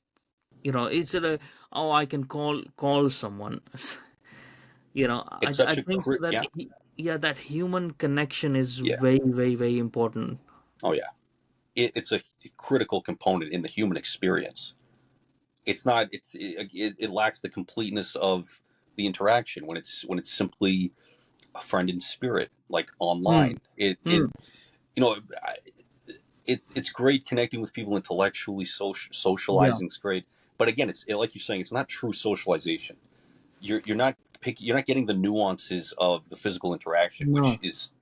it's a, oh, I can call someone. It's I such a think so that yeah. yeah, that human connection is Yeah. very, very, very important. Oh yeah. It's a critical component in the human experience. It's not. It lacks the completeness of the interaction when it's simply a friend in spirit, like Mm, online. It mm, you know it's great connecting with people intellectually. yeah. Socializing is great, but again, it's like you're saying, it's not true socialization. You're not you're not getting the nuances of the physical interaction, which No. is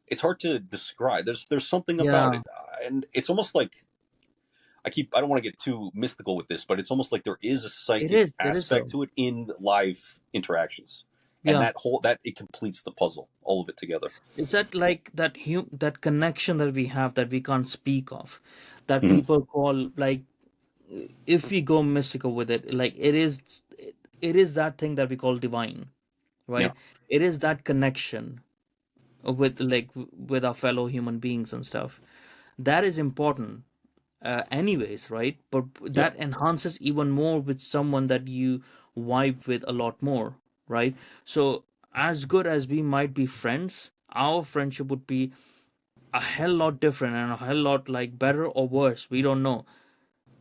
it's hard to describe. There's something about Yeah. it, and it's almost like I don't want to get too mystical with this, but it's almost like there is a It psychic is. It is aspect so. to it in live interactions, and Yeah. that it completes the puzzle, all of it together. It's that, like, that connection that we have that we can't speak of, that Hmm. people call, like, if we go mystical with it, like, it is that thing that we call divine, Yeah. right? It is that connection with, like, with our fellow human beings and stuff. That is important, anyways, right? But Yep. that enhances even more with someone that you vibe with a lot more, right? So as good as we might be friends, our friendship would be a hell lot different and a hell lot, like, better or worse, we don't know,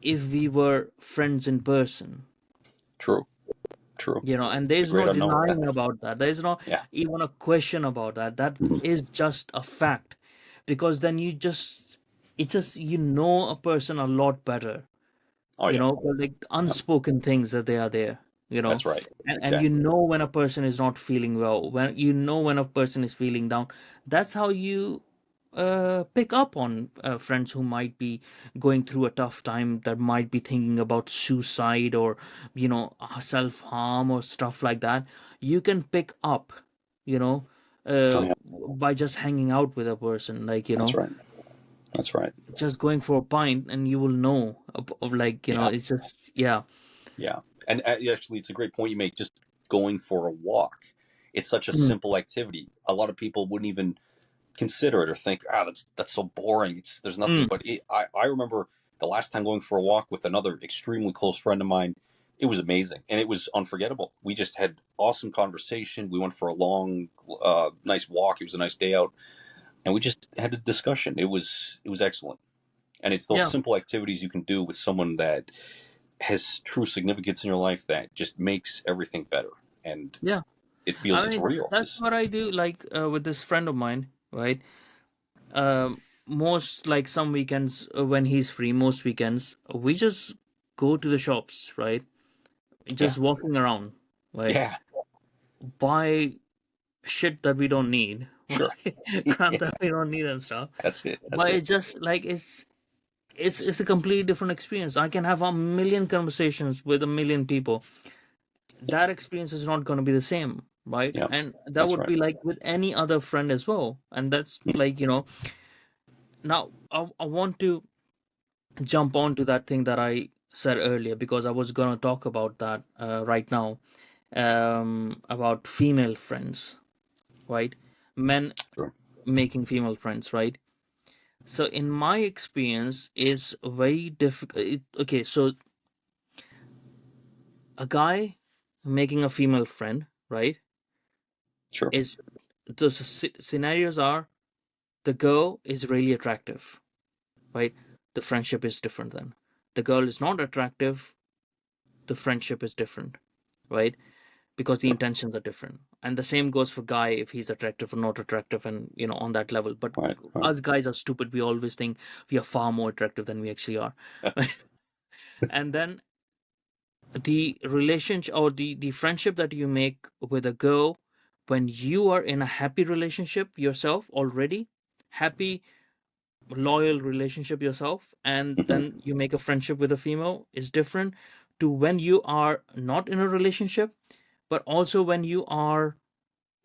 if we were friends in person. True. True. And The there's no great unknown. Yeah. denying about that. There's no Yeah. even a question about that. That Hmm. is just a fact. Because then it's just, a person a lot better. Oh yeah. But, like, Yep. unspoken things that they are there, That's right. and Exactly. when a person is not feeling well, when a person is feeling down. That's how you pick up on friends who might be going through a tough time, that might be thinking about suicide, or self harm or stuff like that. You can pick up, you know Oh uh, yeah. by just hanging out with a person, like, That's right. That's right. just going for a pint, and you will know of, like, Yeah. it's just, yeah. Yeah. And actually, it's a great point you make. Just going for a walk. It's such a Mm, simple activity. A lot of people wouldn't even consider it or think, that's so boring. There's nothing. mm, But I remember the last time going for a walk with another extremely close friend of mine. It was amazing and it was unforgettable. We just had awesome conversation. We went for a long, nice walk. It was a nice day out, and we just had a discussion. It was excellent. And it's those yeah, simple activities you can do with someone that has true significance in your life that just makes everything better, and yeah. it feels I it's mean, real. that's This what I do, like, with this friend of mine, right? Most, like, some weekends, when he's free, most weekends we just go to the shops, right? Yeah. Just walking around, right? Yeah. Buy shit that we don't need, Sure. crap that we don't need and stuff. That's it. That's But it. it's just like, it's a completely different experience. I can have a million conversations with a million people. That experience is not going to be the same, right? Yeah. And that That's would right. be like with any other friend as well. And that's Mm. like, now I want to jump on to that thing that I said earlier, because I was going to talk about that right now, about female friends, right? Men Sure. making female friends, right? So in my experience, is very difficult. Okay, so a guy making a female friend, right? Sure. is the scenarios are the girl is really attractive, right? The friendship is different then. The girl is not attractive, the friendship is different, right? Because the Sure. intentions are different. And the same goes for guy if he's attractive or not attractive, and on that level. But Right. Right. us guys are stupid. We always think we are far more attractive than we actually are. And then the relationship or the friendship that you make with a girl when you are in a happy relationship yourself already, happy loyal relationship yourself, and Hmm. then you make a friendship with a female is different to when you are not in a relationship, but also when you are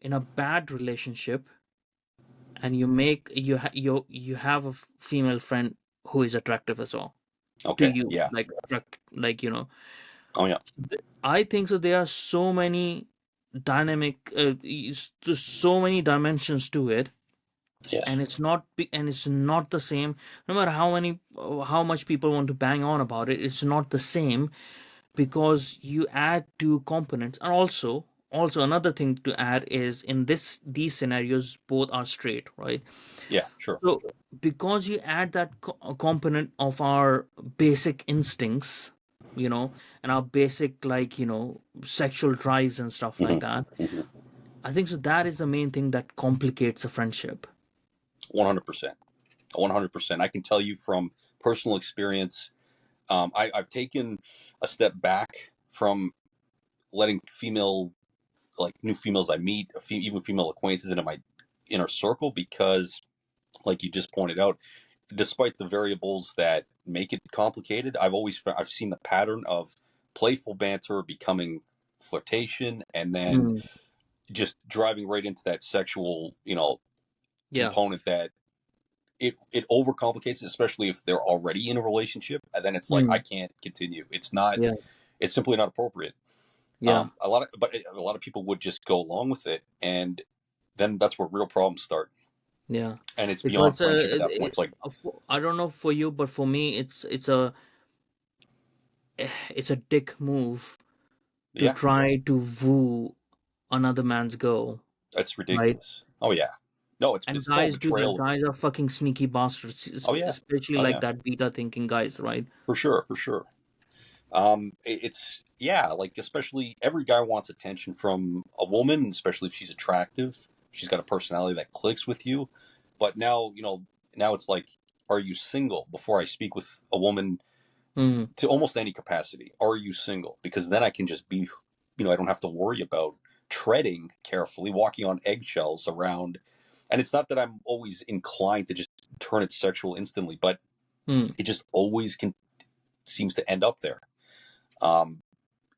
in a bad relationship and you have a female friend who is attractive as well to Okay. you, Yeah. like attract, like Oh yeah. I think so. There are so many there's so many dimensions to it, Yes. and it's not the same. No matter how much people want to bang on about it, it's not the same because you add two components, and also another thing to add is in these scenarios both are straight, right? Yeah. Sure. So because you add that component of our basic instincts, and our basic, like, sexual drives and stuff like Hmm. that, Hmm. I think so that is the main thing that complicates a friendship. 100%. 100%. I can tell you from personal experience. I've taken a step back from letting new females I meet, even female acquaintances into my inner circle because, like you just pointed out, despite the variables that make it complicated, I've seen the pattern of playful banter becoming flirtation, and then Mm, just driving right into that sexual, yeah. component that it overcomplicates it, especially if they're already in a relationship, and then it's like I Mm, can't continue. It's not. yeah. It's simply not appropriate. Yeah. A lot of people would just go along with it, and then that's where real problems start. Yeah. And it's beyond Because friendship at that point. It's like, I don't know for you, but for me, it's a dick move to yeah, try to woo another man's girl, that's right? ridiculous. Oh yeah, no, And it's total guys do that. betrayal of. Guys are fucking sneaky bastards, Oh yeah, especially oh like yeah, that beta thinking guys, right? for sure, for sure. It's yeah, like especially every guy wants attention from a woman, especially if she's attractive. She's got a personality that clicks with you. But now, now it's like, are you single? Before I speak with a woman Mm, to almost any capacity, are you single? Because then I can just be, I don't have to worry about treading carefully, walking on eggshells around. And it's not that I'm always inclined to just turn it sexual instantly, but mm, it just always seems to end up there. Um,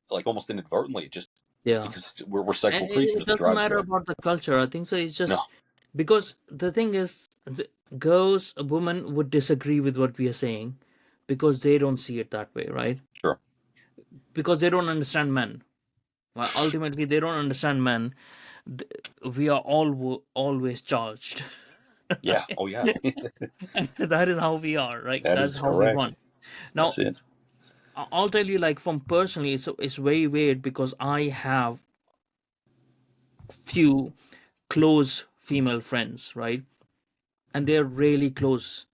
like almost inadvertently, just yeah. because we're And sexual it creatures. The doesn't drive's matter there. about the culture. I think so. It's No, just because the thing is, girls, a woman would disagree with what we are saying because they don't see it that way, right? sure. Because they don't understand men. Well, ultimately, they don't understand men. Th- We are always charged. Yeah. Oh, yeah. And that is how we are, right? That That's is how we want. correct. Now, That's it. I'll tell you, like, from personally, it's very weird because I have few close female friends, right? And they're really close.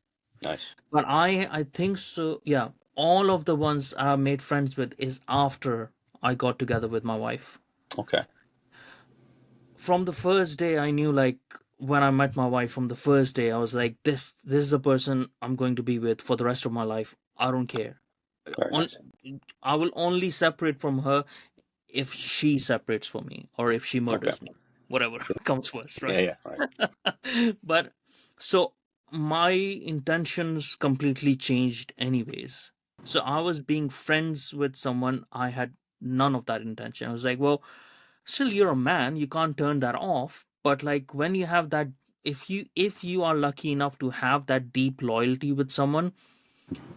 Nice. But I think so. Yeah, all of the ones I made friends with is after I got together with my wife. Okay. From the first day, I knew, like, when I met my wife, from the first day I was like, this is a person I'm going to be with for the rest of my life. I don't care. Very On, nice. I will only separate from her if she separates from me or if she Okay. murders me, whatever Sure. comes first, Yeah. right? Yeah. Right. But so my intentions completely changed anyways. So I was being friends with someone I had none of that intention. I was like, well, still you're a man, you can't turn that off. But like when you have that, if you are lucky enough to have that deep loyalty with someone,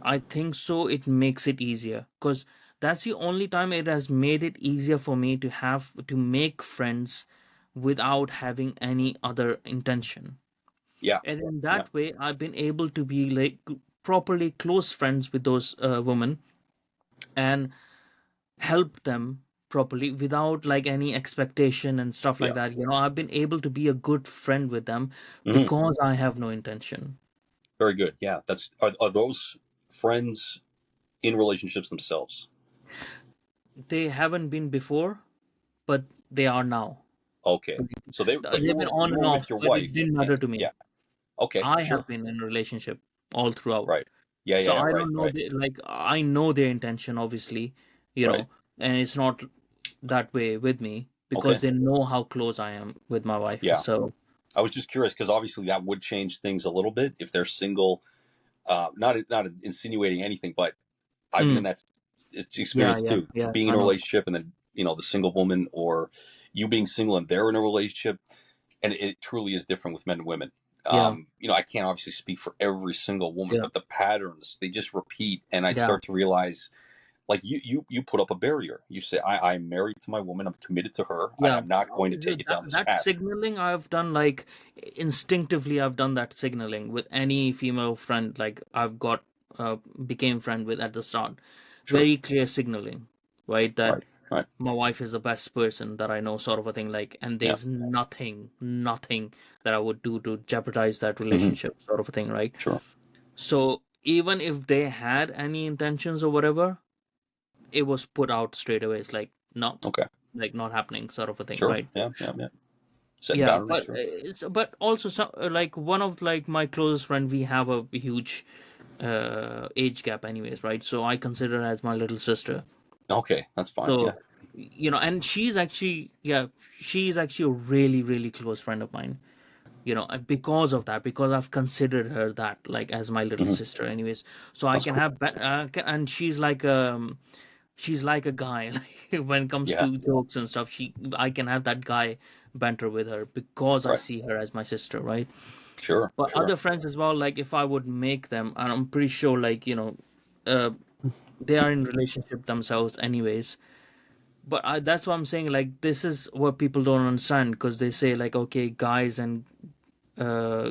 I think so it makes it easier because that's the only time it has made it easier for me to make friends without having any other intention. Yeah. And in Yeah. that way, I've been able to be like properly close friends with those women and help them properly without like any expectation and stuff like Yeah. that. I've been able to be a good friend with them Hmm. because I have no intention. Very good. Yeah. Are those friends in relationships themselves? They haven't been before, but they are now. Okay. So but They've been on you and were off, with your but it wife. didn't matter to me. Yeah. Okay. I have Sure. been in a relationship all throughout. Right. Yeah. So Yeah. I Right. don't know Right. like I know their intention, obviously, Right. and it's not that way with me because Okay. they know how close I am with my wife. Yeah. So I was just curious because obviously that would change things a little bit if they're single. Not insinuating anything, but I've been in mm, that yeah, experience yeah, too. yeah, Being in I a know. relationship and then the single woman, or you being single and they're in a relationship, and it truly is different with men and women. Yeah, I can't obviously speak for every single woman, yeah, but the patterns they just repeat, and I yeah, start to realize, like you put up a barrier. You say, I'm married to my woman, I'm committed to her, and yeah. I'm not going to take it That down this that path. signaling I've done, like instinctively I've done that signaling with any female friend like I've got uh became friend with at the start. Sure. Very clear signaling, right? That Right. Right. my wife is the best person that I know, sort of a thing. Like, and Yeah. there's nothing that I would do to jeopardize that Hmm. relationship, sort of a thing, right? Sure. So even if they had any intentions or whatever, it was put out straight away. It's like, no, Okay. like not happening, sort of a thing, Sure. right? Yeah. Yeah. Yeah. Setting Yeah, boundaries. but Sure. but also some like one of like my closest friend, we have a huge age gap, anyways, right? So I consider her as my little sister. Okay. That's fine. Yeah. So, and she's actually a really, really close friend of mine. And because of that, because I've considered her that like as my little Hmm. sister, anyways. So I That's can cool. have, and she's like a guy. Like when it comes Yeah. to jokes and stuff, I can have that guy banter with her because I Right. see her as my sister, right? Sure. But Sure. other friends as well, like if I would make them, and I'm pretty sure, like uh, they are in relationship themselves, anyways. But that's what I'm saying. Like this is what people don't understand because they say like, okay, guys and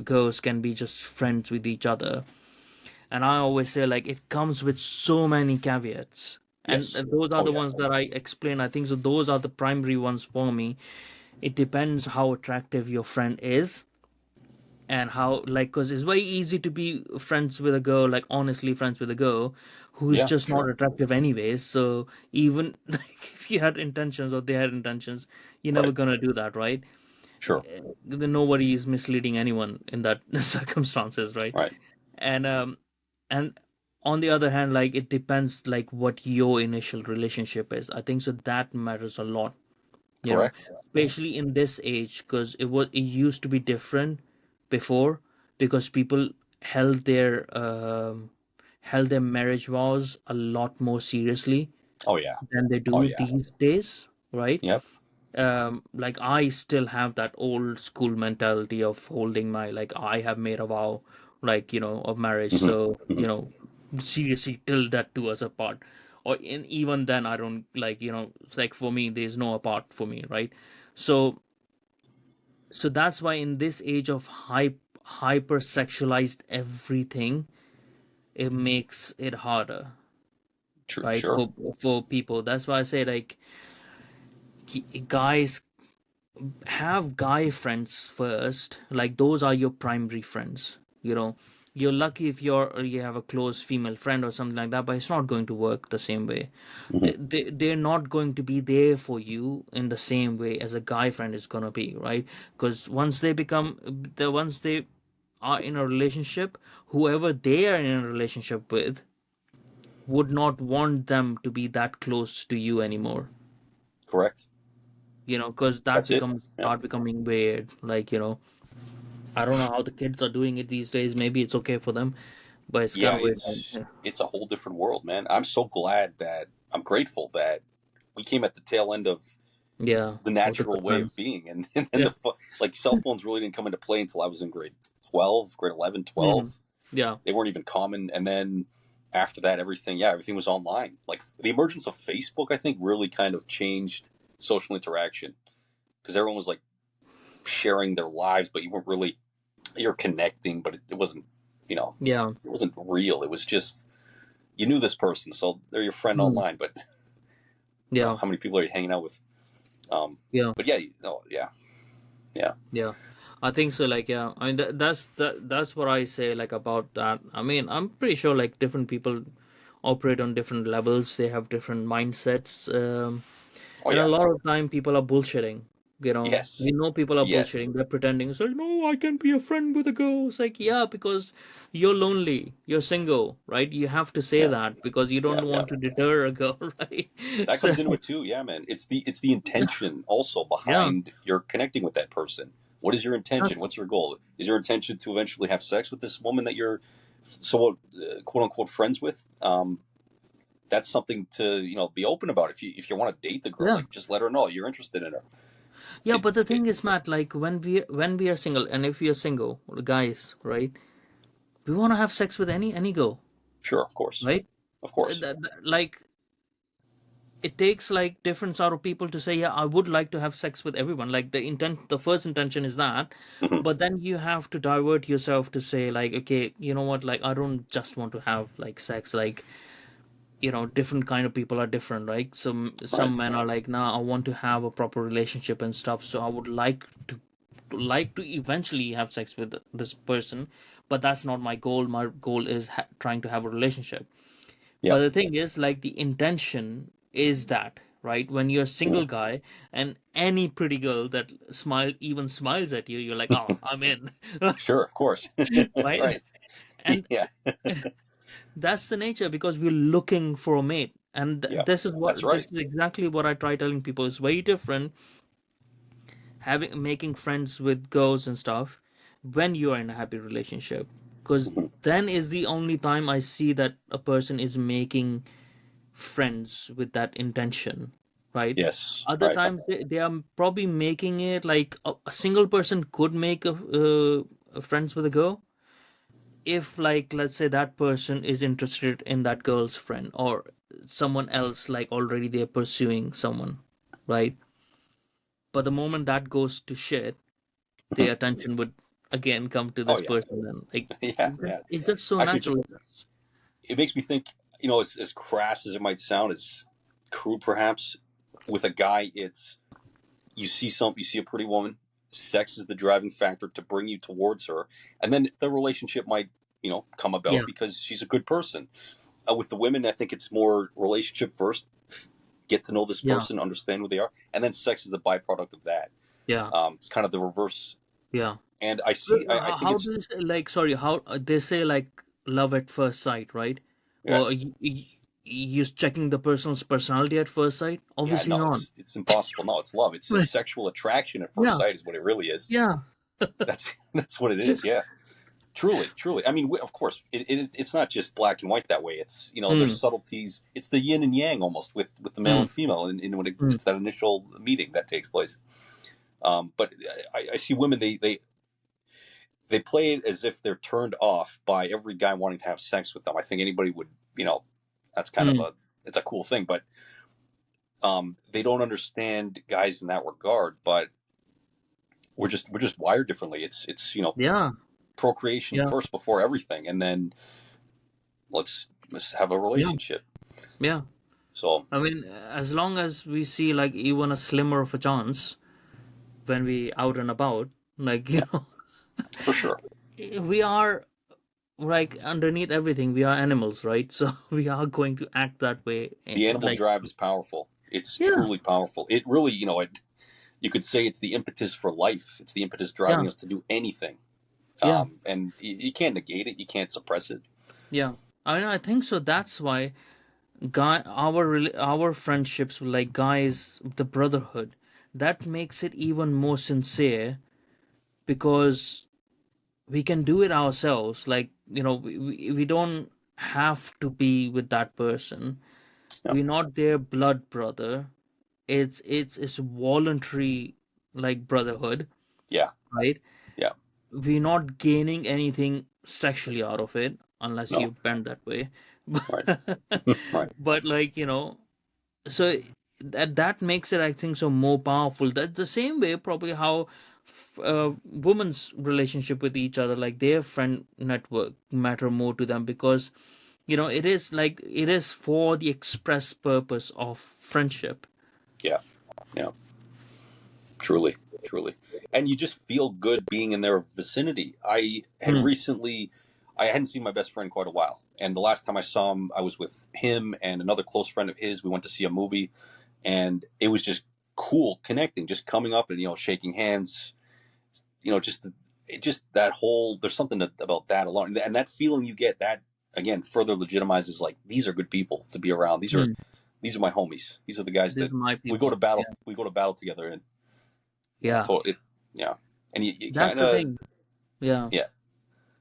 girls can be just friends with each other, and I always say like it comes with so many caveats, and Yes. those are Oh the yeah. ones that I explain. I think so. Those are the primary ones for me. It depends how attractive your friend is and how, like, because it's very easy to be friends with a girl, like honestly friends with a girl who's Yeah. just not Sure. attractive anyways. So even like, if you had intentions or they had intentions, you're never Right. gonna do that, right? Sure. Nobody is misleading anyone in that circumstances, right? Right. And um and on the other hand, like it depends like what your initial relationship is. I think so that matters a lot, you know Correct. Yeah. especially in this age, because it used to be different before, because people held their held their marriage vows a lot more seriously Oh yeah. than they Oh do yeah. these days, right? Yep. Like I still have that old school mentality of holding my, like I have made a vow, like of marriage, Hmm. so Hmm. seriously till that do us apart. Or in even then I don't like, it's like for me there's no apart for me, right? So so that's why in this age of hyper sexualized everything, it makes it harder, True. right, Sure. for people. That's why I say like guys, have guy friends first. Like those are your primary friends. You're lucky if you have a close female friend or something like that, but it's not going to work the same way. Hmm. They're not going to be there for you in the same way as a guy friend is going to be, right? Because once they are in a relationship, whoever they are in a relationship with would not want them to be that close to you anymore. Correct. Because that That's it. becomes Yeah. start becoming weird. Like, I don't know how the kids are doing it these days. Maybe it's okay for them, but it's kind Yeah. of weird. Yeah. It's a whole different world, man. I'm so glad that I'm grateful that we came at the tail end of Yeah, the of the natural good way times. of being, and Yeah. like cell phones really didn't come into play until I was in grade 12, grade 11, Hmm. 12. Yeah. They weren't even common, and then after that, everything was online. Like the emergence of Facebook, I think, really kind of changed social interaction because everyone was like sharing their lives, but you weren't really, you're connecting, but it wasn't, you know, Yeah. it wasn't real. It was just you knew this person, so they're your friend Hmm. online, but Yeah. How many people are you hanging out with? Yeah. But yeah, yeah, yeah, Yeah. I think so. Like, yeah. I mean, that's what I say. Like about that. I mean, I'm pretty sure like different people operate on different levels. They have different mindsets. oh And a yeah, lot of time people are bullshitting. We yes, know people are yes, bullshitting. They're pretending. So no, I can be a friend with a girl. It's like, yeah, because you're lonely, you're single, right? You have to say yeah, that because you yeah, don't yeah. want to deter a girl, right? That So comes into it too. Yeah, man. It's the intention also yeah, behind your connecting with that person. What is your intention? What's your goal? Is your intention to eventually have sex with this woman that you're somewhat quote unquote friends with? That's something to be open about. If you want to date the girl, yeah, like just let her know you're interested in her. yeah. It, But the it thing is, Matt, like when we are single, and if we are single, guys, right? We want to have sex with any girl, sure, of course, right? of course, Like it takes like different sort of people to say, yeah, I would like to have sex with everyone. Like the first intention is that, hmm but then you have to divert yourself to say like, okay, you know what, like I don't just want to have like sex. Like, different kind of people are different, right? Some right, men are like, nah, I want to have a proper relationship and stuff, so I would like to eventually have sex with this person, but that's not my goal. My goal is trying to have a relationship. yeah, But the thing is, like, the intention is that, right? When you're a single hmm guy and any pretty girl that even smiles at you, you're like, oh, I'm in, sure, of course, right? right, And yeah, that's the nature because we're looking for a mate. And yeah, that's this right. is exactly what I try telling people. It's very different making friends with girls and stuff when you are in a happy relationship, because hmm then is the only time I see that a person is making friends with that intention, right? Yes, Other right. times they are probably making it like a single person could make a friends with a girl if, like, let's say that person is interested in that girl's friend or someone else, like already they're pursuing someone, right? But the moment that goes to shit, the Mhm. attention would again come to Oh this yeah, person, and like yeah, yeah. it's just so Actually, just natural. it makes me think. As crass as it might sound, as crude perhaps, with a guy, it's you see a pretty woman, sex is the driving factor to bring you towards her, and then the relationship might come Yeah, about because she's a good person. With the women, I think it's more relationship first, get to know this yeah, person, understand who they are, and then sex is the byproduct of that. yeah, It's kind of the reverse, yeah. and I think How it's do they say, like, sorry, how they say like love at first sight, right? yeah. Or you checking the person's personality at first sight? Yeah, Obviously no, not. it's impossible. No, it's love. It's sexual attraction at first Yeah, sight is what it really is. yeah, That's what it is. Yeah, truly, truly. I mean, of course, it's not just black and white that way. It's there's mm, subtleties. It's the yin and yang almost with the male mm, and female, and when mm, it's that initial meeting that takes place. But I see women they play it as if they're turned off by every guy wanting to have sex with them. I think anybody would that's kind of mm. a it's a cool thing, but they don't understand guys in that regard. But we're just wired differently. It's Yeah, procreation yeah, first before everything, and then let's have a yeah, relationship. yeah. So I mean, as long as we see like even a slimmer of a chance when we out and about, like, yeah, for sure, we are like underneath everything, we are animals, right? So we are going to act that way, the animal like, drive is powerful. It's yeah, truly powerful. It really, you could say it's the impetus for life. It's the impetus yeah, driving us to do anything. yeah, And you can't negate it. You can't suppress it. yeah. I mean, I think so. That's why our friendships with like guys, the brotherhood, that makes it even more sincere because we can do it ourselves. Like, we don't have to be with that person. Yeah, We're not their blood brother. It's voluntary, like, brotherhood, yeah, right? yeah. We're not gaining anything sexually out of it unless No, you bend that way. right, right. But like, so that makes it, I think, so more powerful. That the same way probably how women's relationship with each other, like their friend network, matter more to them because It is like it is for the express purpose of friendship. Yeah, yeah, truly, truly. And you just feel good being in their vicinity. Hmm. I hadn't seen my best friend in quite a while, and the last time I saw him, I was with him and another close friend of his. We went to see a movie, and it was just cool connecting, just coming up and shaking hands. Just just that whole, there's something about that alone, and that feeling you get, that again further legitimizes like these are good people to be around. Hmm. These are my homies. These are the guys These that are my we go to people. battle. Yeah. We go to battle together, and Yeah. totally, yeah. And you That's kind the of, thing. Yeah. yeah,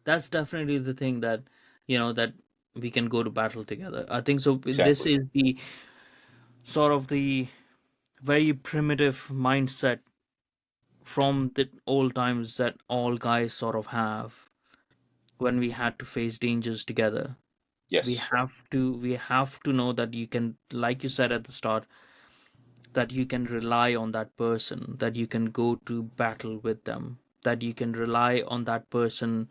That's definitely the thing that we can go to battle together. I think so. This exactly. is the sort of the very primitive mindset from the old times that all guys sort of have when we had to face dangers together. We Yes. have to we have to know that you can, like you said at the start, that you can rely on that person, that you can go to battle with them, that you can rely on that person,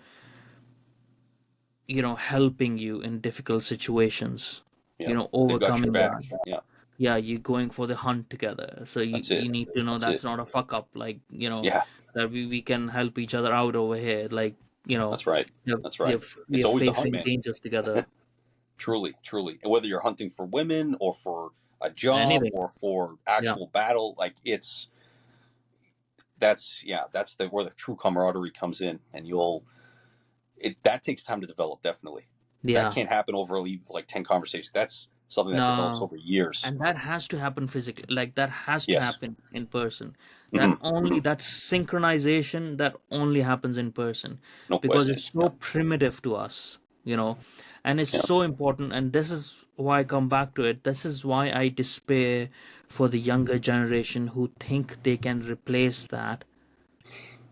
helping you in difficult situations, Yeah. They've got your overcoming back. that. Yeah. Yeah, you going for the hunt together, so you, That's it. you need to know That's that's it. not a fuck up, like, Yeah. that we can help each other out over here, like, That's right. you're, That's you're, right. It's you're always the hunt, facing man. dangers together. Truly, truly. And whether you're hunting for women or for a job Anything. or for Yeah. actual battle, like that's yeah, that's the where the true camaraderie comes in, and that takes time to develop. Definitely, that Yeah. can't happen over like 10 conversations. That's something that develops No. over years. And that has to happen physically, like that has to Yes. happen in person. Hmm. That that synchronization, that only happens in person, No because question. it's Yeah. so primitive to us, and it's Yeah. so important. And this is why I come back to it. This is why I despair for the younger generation who think they can replace that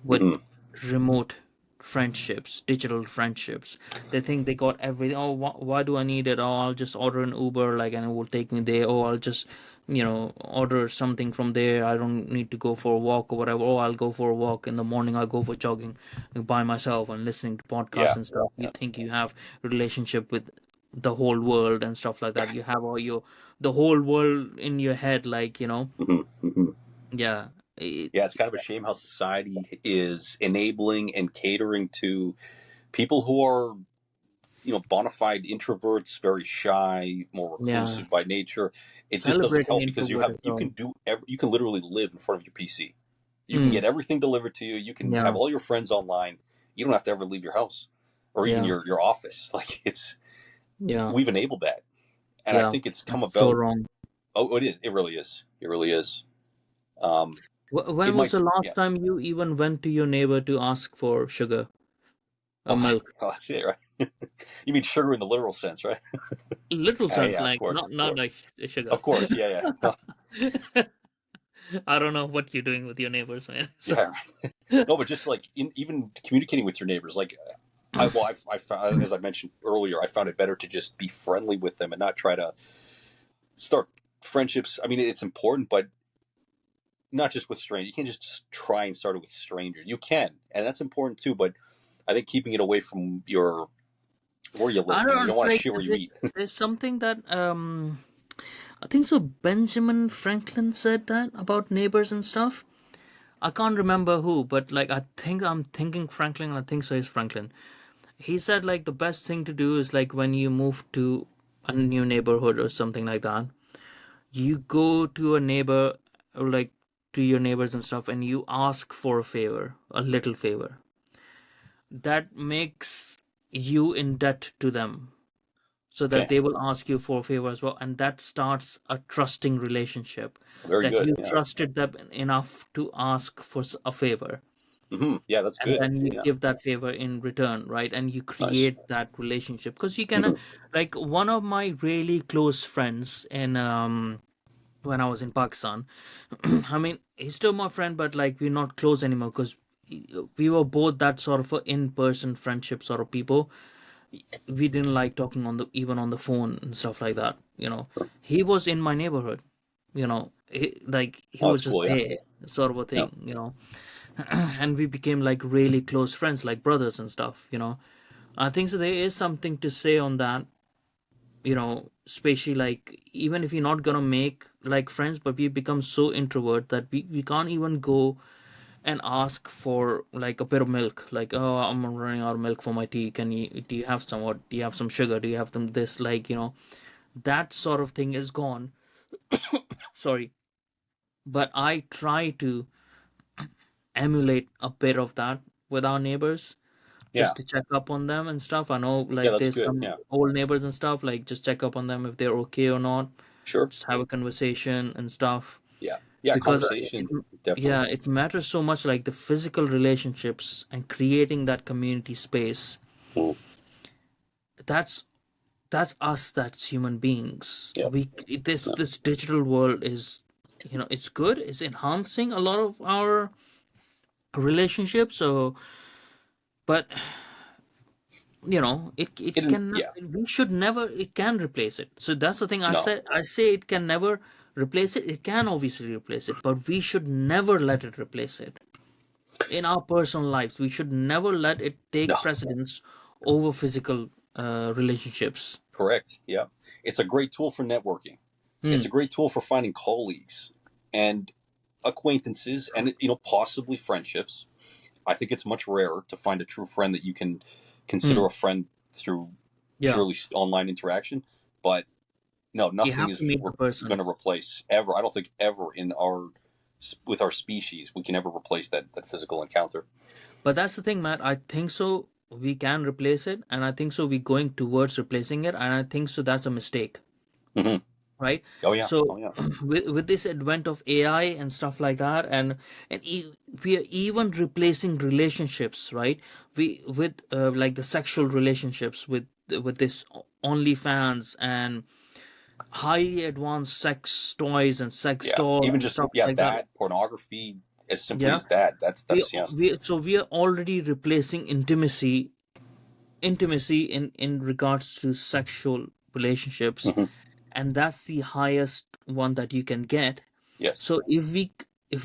with Hmm. remote friendships, digital friendships. They think they got everything. Oh, why do I need it? Oh, I'll just order an Uber, like, and it will take me there. Oh, I'll just, order something from there. I don't need to go for a walk or whatever. Oh, I'll go for a walk in the morning. I'll go for jogging by myself and listening to podcasts Yeah. and stuff. You Yeah. think you have relationship with the whole world and stuff like that. You have all the whole world in your head, like, Hmm. Hmm. yeah. It, Yeah. It's kind of a shame how society is enabling and catering to people who are bona fide introverts, very shy, more yeah. reclusive by nature. It just doesn't Celebrating help because introvert as you well. can you can literally live in front of your PC. You can Mm, get everything delivered to you. You can have yeah. all your friends online. You don't have to ever leave your house or even Yeah. your office. Like Yeah. we've enabled that, and I Yeah. think it's come That's so about. wrong. Oh, it is. It really is. It really is. Um, When it was might. the last Yeah. time you even went to your neighbor to ask for sugar or Oh, milk? well, that's it, right? You mean sugar in the literal sense, right? Little sense, Yeah, of like course, not of not course, like sugar. of course. Yeah, yeah. No, I don't know what you're doing with your neighbors, man. So, yeah. No, but just like even communicating with your neighbors, like I found, as I mentioned earlier, I found it better to just be friendly with them and not try to start friendships. I mean, it's important, but not just with strangers. You can't just try and start it with strangers. You can, and that's important too. But I think keeping it away from your where you live. I You don't don't want to like share where you eat. there's something that I think so Benjamin Franklin said that about neighbors and stuff. I can't remember who, but like I think I'm thinking Franklin. I think so. It's Franklin. He said like the best thing to do is like when you move to a new neighborhood or something like that, you go to a neighbor, or like to your neighbors and stuff, and you ask for a favor, a little favor that makes you in debt to them, so that Okay, they will ask you for a favor as well, and that starts a trusting relationship, very that good. you Yeah, trusted them enough to ask for a favor, yeah, that's and good. then you Yeah, give that favor in return, right? And you nice. create that relationship, because you can, Hmm. like, one of my really close friends in when I was in Pakistan. I mean, he's still my friend, but like we're not close anymore, because we were both that sort of a in-person friendship sort of people. We didn't like talking on the even on the phone and stuff like that. He was in my neighborhood. He Oh, was that's just cool. Yeah, there, sort of a yeah. thing. And we became like really close friends, like brothers and stuff. I think so. There is something to say on that. especially like even if you're not gonna make like friends, but we become so introvert that we can't even go and ask for like a bit of milk, like, oh, I'm running out of milk for my tea, do you have some, or do you have some sugar, do you have them this, like, that sort of thing is gone. Sorry. But I try to emulate a bit of that with our neighbors, Yeah. just to check up on them and stuff. I know Yeah, like that's there's good. some Yeah. old neighbors and stuff, like just check up on them if they're okay or not, Sure. just have a conversation and stuff. Yeah. Yeah. Because Conversation. Definitely. yeah, it matters so much, like the physical relationships and creating that community space. Mm. That's us, that's human beings. Yep. We Yeah. this digital world is, it's good, it's enhancing a lot of our relationships. So, but it It. can, Yeah. we should never, it can replace it. So that's the thing, No. I say it can never replace it. It can obviously replace it, but we should never let it replace it. In our personal lives, we should never let it take No. precedence over physical relationships. Correct. Yeah. It's a great tool for networking. It's a Hmm. great tool for finding colleagues and acquaintances, and possibly friendships. I think it's much rarer to find a true friend that you can consider Hmm. a friend through Yeah, purely online interaction. But no, you nothing have is to meet the going person. to replace ever. I don't think ever in our with our species we can ever replace that physical encounter. But that's the thing, Matt. I think so. We can replace it, and I think so. We're going towards replacing it, and I think so. That's a mistake, Hmm. right? Oh yeah. So, Oh yeah. with this advent of AI and stuff like that, we are even replacing relationships, right? We with like the sexual relationships with this OnlyFans and highly advanced sex toys and sex Yeah. dolls Even and just stuff like that. that pornography as simply Yeah, as that. That's yeah. we are already replacing intimacy in regards to sexual relationships, Hmm. and that's the highest one that you can get. Yes. So if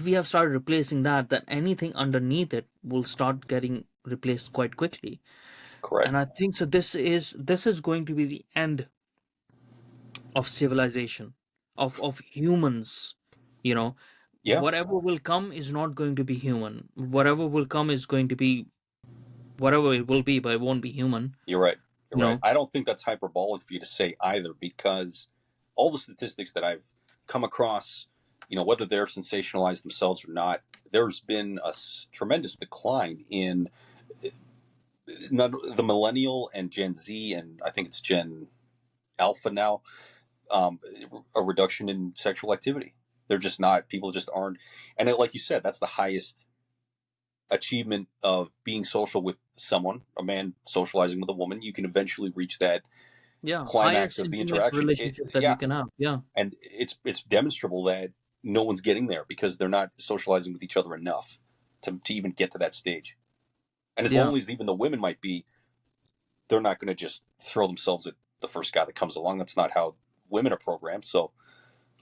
we have started replacing that, then anything underneath it will start getting replaced quite quickly. And Correct. I think so this is going to be the end of civilization, of humans. you know Yeah. Whatever will come is not going to be human. Whatever will come is going to be whatever it will be, but it won't be human. You're right. You're you right. know I don't think that's hyperbolic for you to say either, because all the statistics that I've come across, whether they're sensationalized themselves or not, there's been a tremendous decline in not the millennial and Gen Z, and I think it's Gen Alpha now, um, a reduction in sexual activity. They're just not, people just aren't. And like you said, that's the highest achievement of being social with someone, a man socializing with a woman. You can eventually reach that yeah, climax highest of the intimate interaction. relationship that you Yeah, can have. Yeah, and it's demonstrable that no one's getting there because they're not socializing with each other enough to even get to that stage. And as yeah. lonely as even the women might be, they're not going to just throw themselves at the first guy that comes along. That's not how women are programmed. So,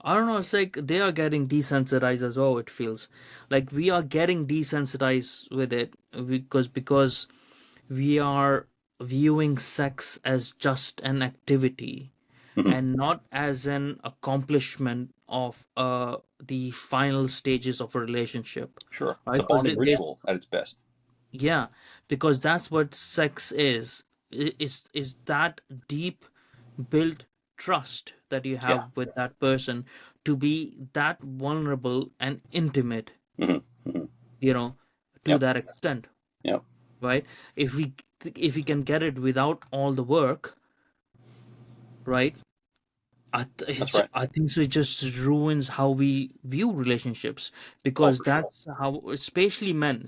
I don't know, it's like they are getting desensitized as well. It feels like we are getting desensitized with it, because we are viewing sex as just an activity mhm, and not as an accomplishment of the final stages of a relationship, sure, it's right? a Because bonding it ritual at its best. yeah, because that's what sex is. Is that deep built trust that you Yeah. have with that person, to be that vulnerable and intimate, Hmm. Hmm. you know to Yep. that extent, Yep. right? If we can get it without all the work, right? That's right. I think so. It just ruins how we view relationships, Oh, because for sure. that's how, especially men,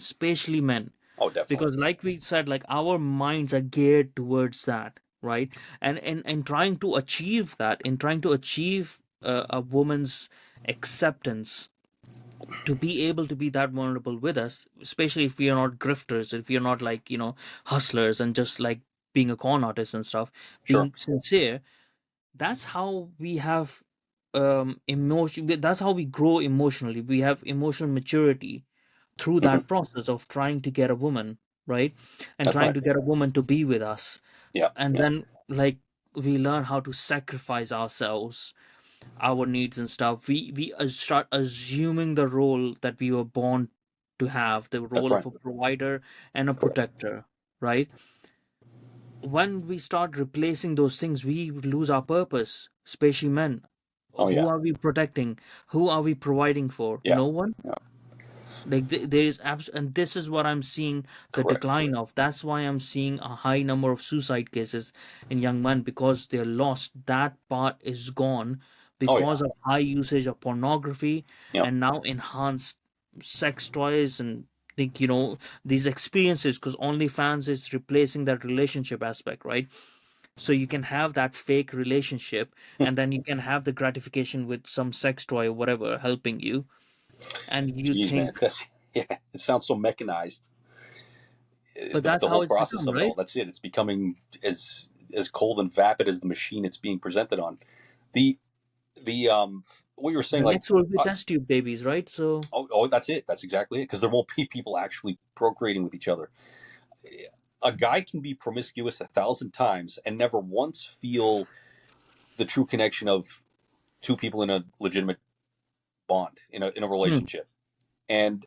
Oh, definitely. because like we said, like our minds are geared towards that, right? And trying to achieve that, in trying to achieve a woman's acceptance, to be able to be that vulnerable with us, especially if we are not grifters, if we are not like hustlers and just like being a con artist and stuff, Sure. being sincere. That's how we have emotion, that's how we grow emotionally. We have emotional maturity through Hmm. that process of trying to get a woman, right? And That's trying right. to get a woman to be with us. Yeah. And Yeah. then, like, we learn how to sacrifice ourselves, our needs and stuff. We start assuming the role that we were born to have, the That's role right. of a provider and a Correct. protector, right? When we start replacing those things, we lose our purpose, especially men. Oh Who yeah. are we protecting? Who are we providing for? Yeah. No one. Yeah. Like there is and this is what I'm seeing, the Correct. decline of. That's why I'm seeing a high number of suicide cases in young men, because they're lost. That part is gone Oh yeah. because of high usage of pornography Yep. and now enhanced sex toys and think, you know, these experiences, because OnlyFans is replacing that relationship aspect, right? So you can have that fake relationship, and then you can have the gratification with some sex toy or whatever helping you, and you Jeez, man. think. That's yeah. It sounds so mechanized. But The that's how whole it's process become, of it all. right? That's it. It's becoming as cold and vapid as the machine it's being presented on. The the what you were saying, The like next will be uh, test tube babies, right? So that's it. That's exactly it. Because there won't be people actually procreating with each other. A guy can be promiscuous 1,000 times and never once feel the true connection of two people in a legitimate bond in a hmm, relationship. And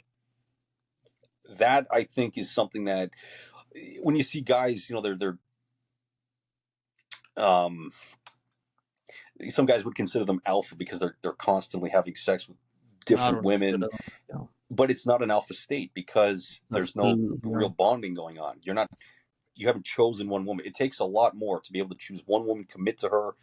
that I think is something that when you see guys, they're um, some guys would consider them alpha because they're constantly having sex with I different don't think women, that. Yeah, but it's not an alpha state because there's no yeah. real bonding going on. You haven't chosen one woman. It takes a lot more to be able to choose one woman, commit to her,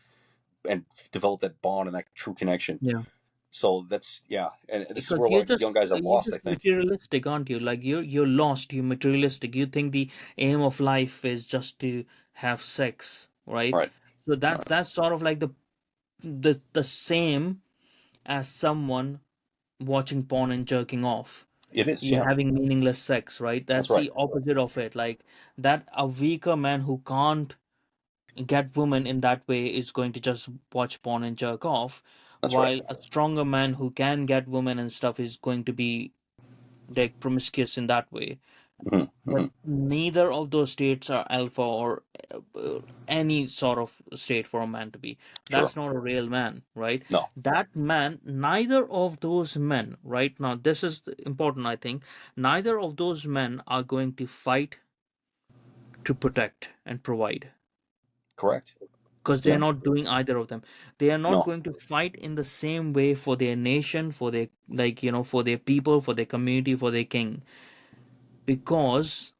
and develop that bond and that true connection. Yeah. So that's yeah, and this is Because where a lot of young guys have you're lost, I just think. materialistic, aren't you? Like you're lost, you're materialistic. You think the aim of life is just to have sex, right? Right, So right. that's sort of like the same as someone watching porn and jerking off. It is, You're yeah. having meaningless sex, right? That's That's right. the opposite of it. Like that, a weaker man who can't get women in that way is going to just watch porn and jerk off, That's right. while a stronger man who can get women and stuff is going to be like promiscuous in that way. Hmm. But Hmm. neither of those states are alpha or any sort of state for a man to be. Sure. That's not a real man, right? No. That man, neither of those men, right now, this is important, I think, neither of those men are going to fight to protect and provide, Correct. because they're Yeah. not doing either of them. They are not No. going to fight in the same way for their nation, for their, like, you know, for their people, for their community, for their king. Because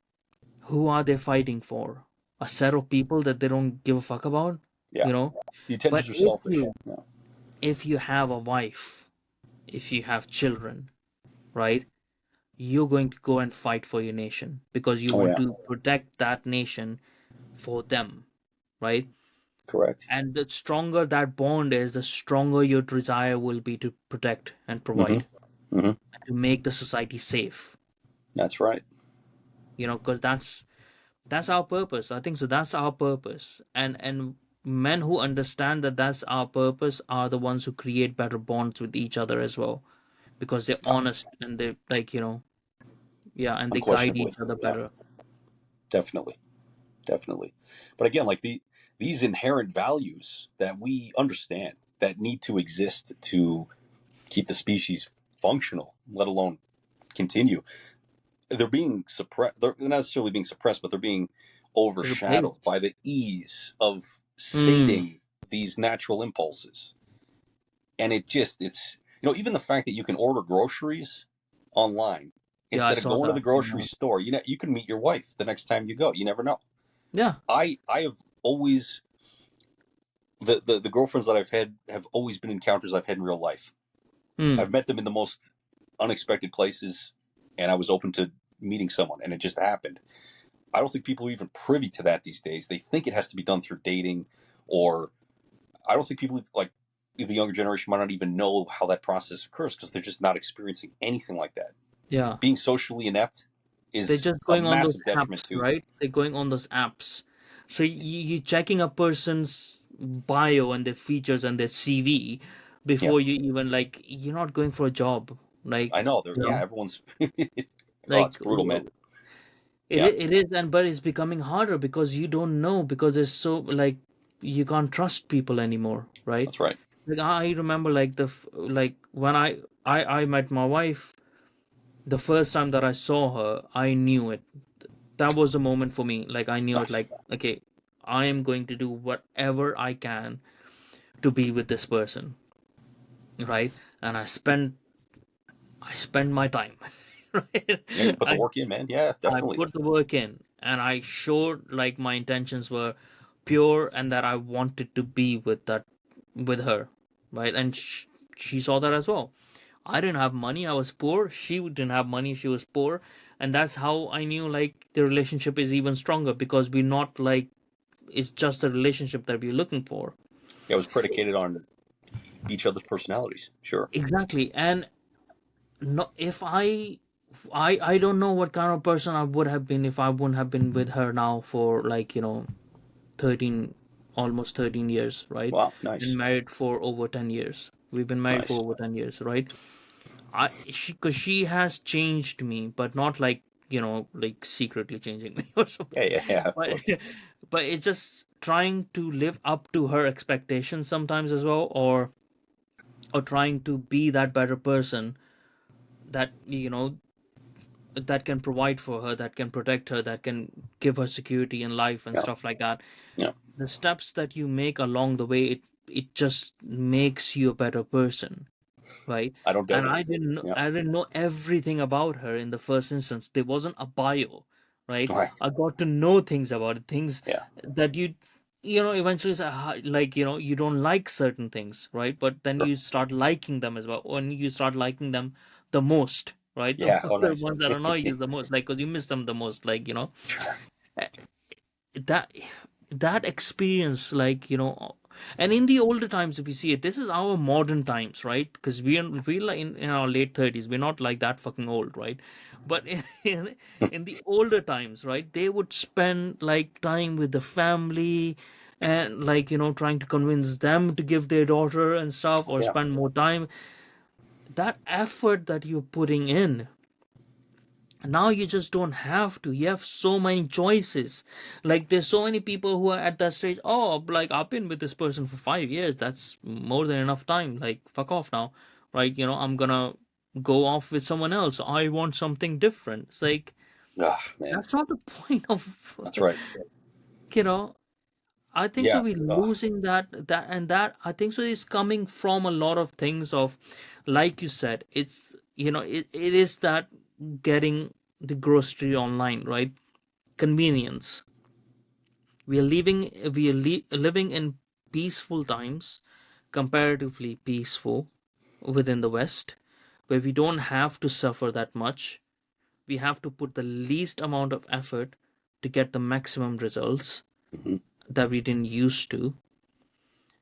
who are they fighting for? A set of people that they don't give a fuck about, Yeah. you know? The But intentions are selfish. Yeah. if you have a wife, if you have children, right? You're going to go and fight for your nation because you Oh want yeah. to protect that nation for them, right? Correct. And the stronger that bond is, the stronger your desire will be to protect and Hmm. provide, Hmm. to make the society safe, That's right. you know, because that's our purpose. I think so. That's our purpose. And men who understand that that's our purpose are the ones who create better bonds with each other as well, because they're honest and they, like, you know, yeah, and they guide each Unquestionably. other Yeah. better. Definitely. Definitely. But again, like these inherent values that we understand that need to exist to keep the species functional, let alone continue, they're being suppressed. They're not necessarily being suppressed, but they're being Replace. overshadowed by the ease of Mm. sating these natural impulses. And it's even the fact that you can order groceries online Yeah, I instead of saw going to that. the grocery Yeah. store. You can meet your wife the next time you go. You never know. Yeah. I have always the girlfriends that I've had have always been encounters I've had in real life. Mm. I've met them in the most unexpected places, and I was open to meeting someone, and it just happened. I don't think people are even privy to that these days. They think it has to be done through dating, or I don't think people like the younger generation might not even know how that process occurs because they're just not experiencing anything like that. Yeah. Being socially inept They're is just a going on those massive detriment apps, to. right? They're going on those apps. So you checking a person's bio and their features and their CV Yeah, before you even, like, you're not going for a job, like, I know. They're, you yeah, know, everyone's. Oh, it's like brutal, man. it Yeah, it is, and but it's becoming harder because you don't know, because there's so, like, you can't trust people anymore, right? That's right. Like I remember like like when I met my wife, the first time that I saw her, I knew it. That was the moment for me. Like I knew Ah, it. Like okay, I am going to do whatever I can to be with this person, right? And I spend my time, right? yeah, you put the I work in, man. Yeah, I definitely. put the work in, and I showed like my intentions were pure and that I wanted to be with her, right? And she saw that as well. I didn't have money, I was poor. She didn't have money, she was poor. And that's how I knew like the relationship is even stronger, because we're not like it's just a relationship that we're looking for. Yeah, it was predicated on each other's personalities. Sure. Exactly. And no, if I don't know what kind of person I would have been if I wouldn't have been with her now for like 13, almost 13 years, right? Wow. Been Nice. married for over 10 years. We've been married for Nice. over 10 years, right? Because she has changed me, but not like like secretly changing me or Yeah, something. yeah, yeah. Of But course. but it's just trying to live up to her expectations sometimes as well, or trying to be that better person that that can provide for her, that can protect her, that can give her security in life and Yeah, stuff like that. yeah. The steps that you make along the way, it just makes you a better person, right? I don't doubt And it. Yeah. I didn't know everything about her in the first instance. There wasn't a bio, right? All right. I got to know things about it, things Yeah. that eventually say, like you don't like certain things, right? But then Sure. you start liking them as well. When you start liking them the most, right? the, Yeah. Oh, the nice. ones that annoy you the most, like because you miss them the most, Sure. that that experience, and in the older times, if you see it, this is our modern times, right? Because we're like in our late 30s, we're not like that fucking old, right? But in the older times, right, they would spend like time with the family, and like trying to convince them to give their daughter and stuff, or Yeah. spend more time. That effort that you're putting in, now you just don't have to. You have so many choices. Like there's so many people who are at that stage. Oh, like I've been with this person for 5 years, that's more than enough time, like fuck off now, right? I'm gonna go off with someone else. I want something different. It's like Ah, man. that's not the point of That's right. you know I think so Yeah. we're losing that I think so is coming from a lot of things of, like you said, it is that getting the grocery online, right? Convenience. We are living in peaceful times, comparatively peaceful within the West, where we don't have to suffer that much. We have to put the least amount of effort to get the maximum results Hmm. that we didn't used to.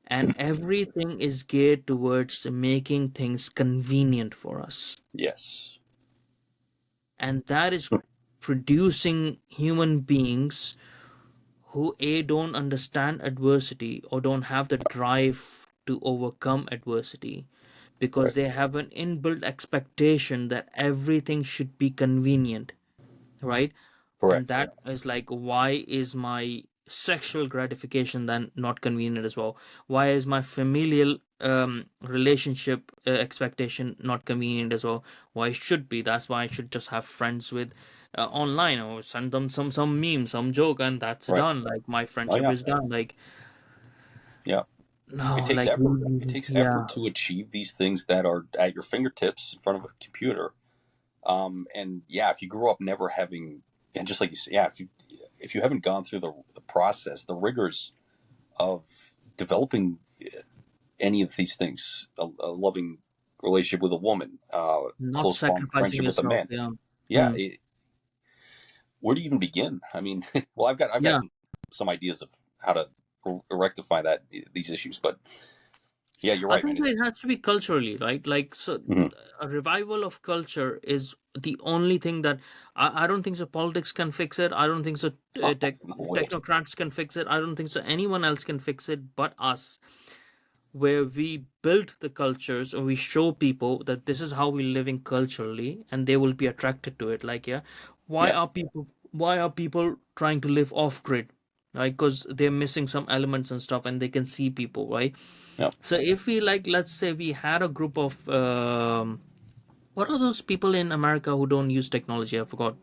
And everything is geared towards making things convenient for us. Yes. And that is producing human beings who don't understand adversity or don't have the drive to overcome adversity, because Right. they have an inbuilt expectation that everything should be convenient, right? And Correct. that is like, why is my sexual gratification then not convenient as well? Why is my familial relationship expectation not convenient as well? Why should be? That's why I should just have friends with online, or send them some meme, some joke, and that's Right. done. Like my Oh, friendship yeah. is done. Like Yeah. It no, takes like effort. It takes yeah, effort to achieve these things that are at your fingertips in front of a computer. And yeah, if you grew up never having, and just like you say, yeah, if you haven't gone through the process, the rigors of developing any of these things, a loving relationship with a woman, not close bond sacrificing friendship with a yourself. man, Yeah. yeah, Hmm. where do you even begin? I mean, well, I've got Yeah. some ideas of how to rectify these issues, but yeah, you're I right, man. think it It's has to be culturally, right? Like, so mhm. a revival of culture is the only thing that I don't think so. Politics can fix it. I don't think so. No way. Technocrats can fix it. I don't think so. Anyone else can fix it but us, where we build the cultures and we show people that this is how we're living culturally, and they will be attracted to it. Like, yeah, why Yeah, are people? Why are people trying to live off grid? right? Because they're missing some elements and stuff, and they can see people, right? Yeah. So if we like, let's say we had a group of what are those people in America who don't use technology? I forgot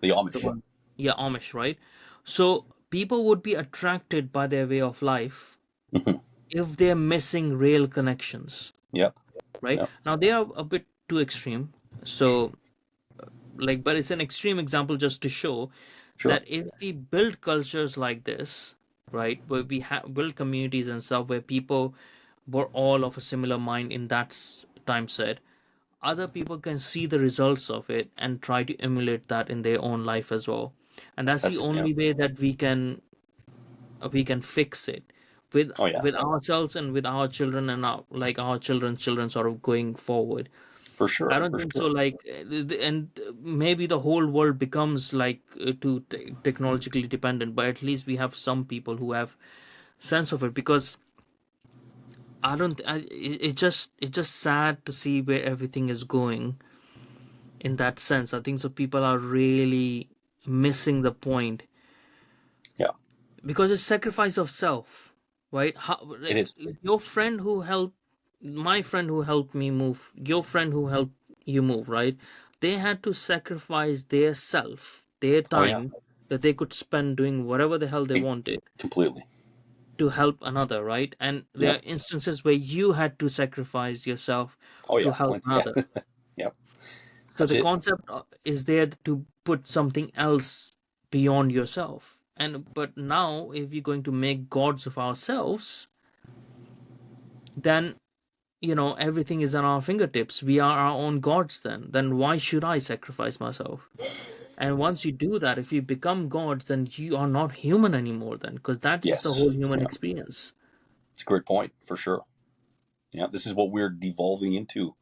The the Amish. one. Yeah, Amish, right? So people would be attracted by their way of life Hmm. if they're missing real connections, Yep. right? Yep. Now they are a bit too extreme. So like, but it's an extreme example just to show Sure. that if we build cultures like this, right, where we build communities and stuff where people were all of a similar mind in that time set, other people can see the results of it and try to emulate that in their own life as well. And that's the That's it. Yeah. only way that we can fix it with Oh yeah. ourselves and with our children and our children's children sort of going forward. For sure. I don't For think so. sure. Like, and maybe the whole world becomes like too technologically dependent, but at least we have some people who have sense of it. Because I don't. It's just sad to see where everything is going. In that sense, I think so. People are really missing the point Yeah. because it's sacrifice of self, right? It Like is. your friend who helped, my friend who helped me move, your friend who helped you move, right? They had to sacrifice their self, their Oh yeah. time that they could spend doing whatever the hell they It, wanted completely. to help another, right? And there Yep. are instances where you had to sacrifice yourself Oh to yeah. help Plenty. Yeah. another. Yep. So That's the it. concept is there to put something else beyond yourself. And but now if you're going to make gods of ourselves, then everything is at our fingertips. We are our own gods then why should I sacrifice myself? And once you do that, if you become gods, then you are not human anymore then, because that is the whole Yes. human Yeah. experience. It's a great point for sure. Yeah. This is what we're devolving into.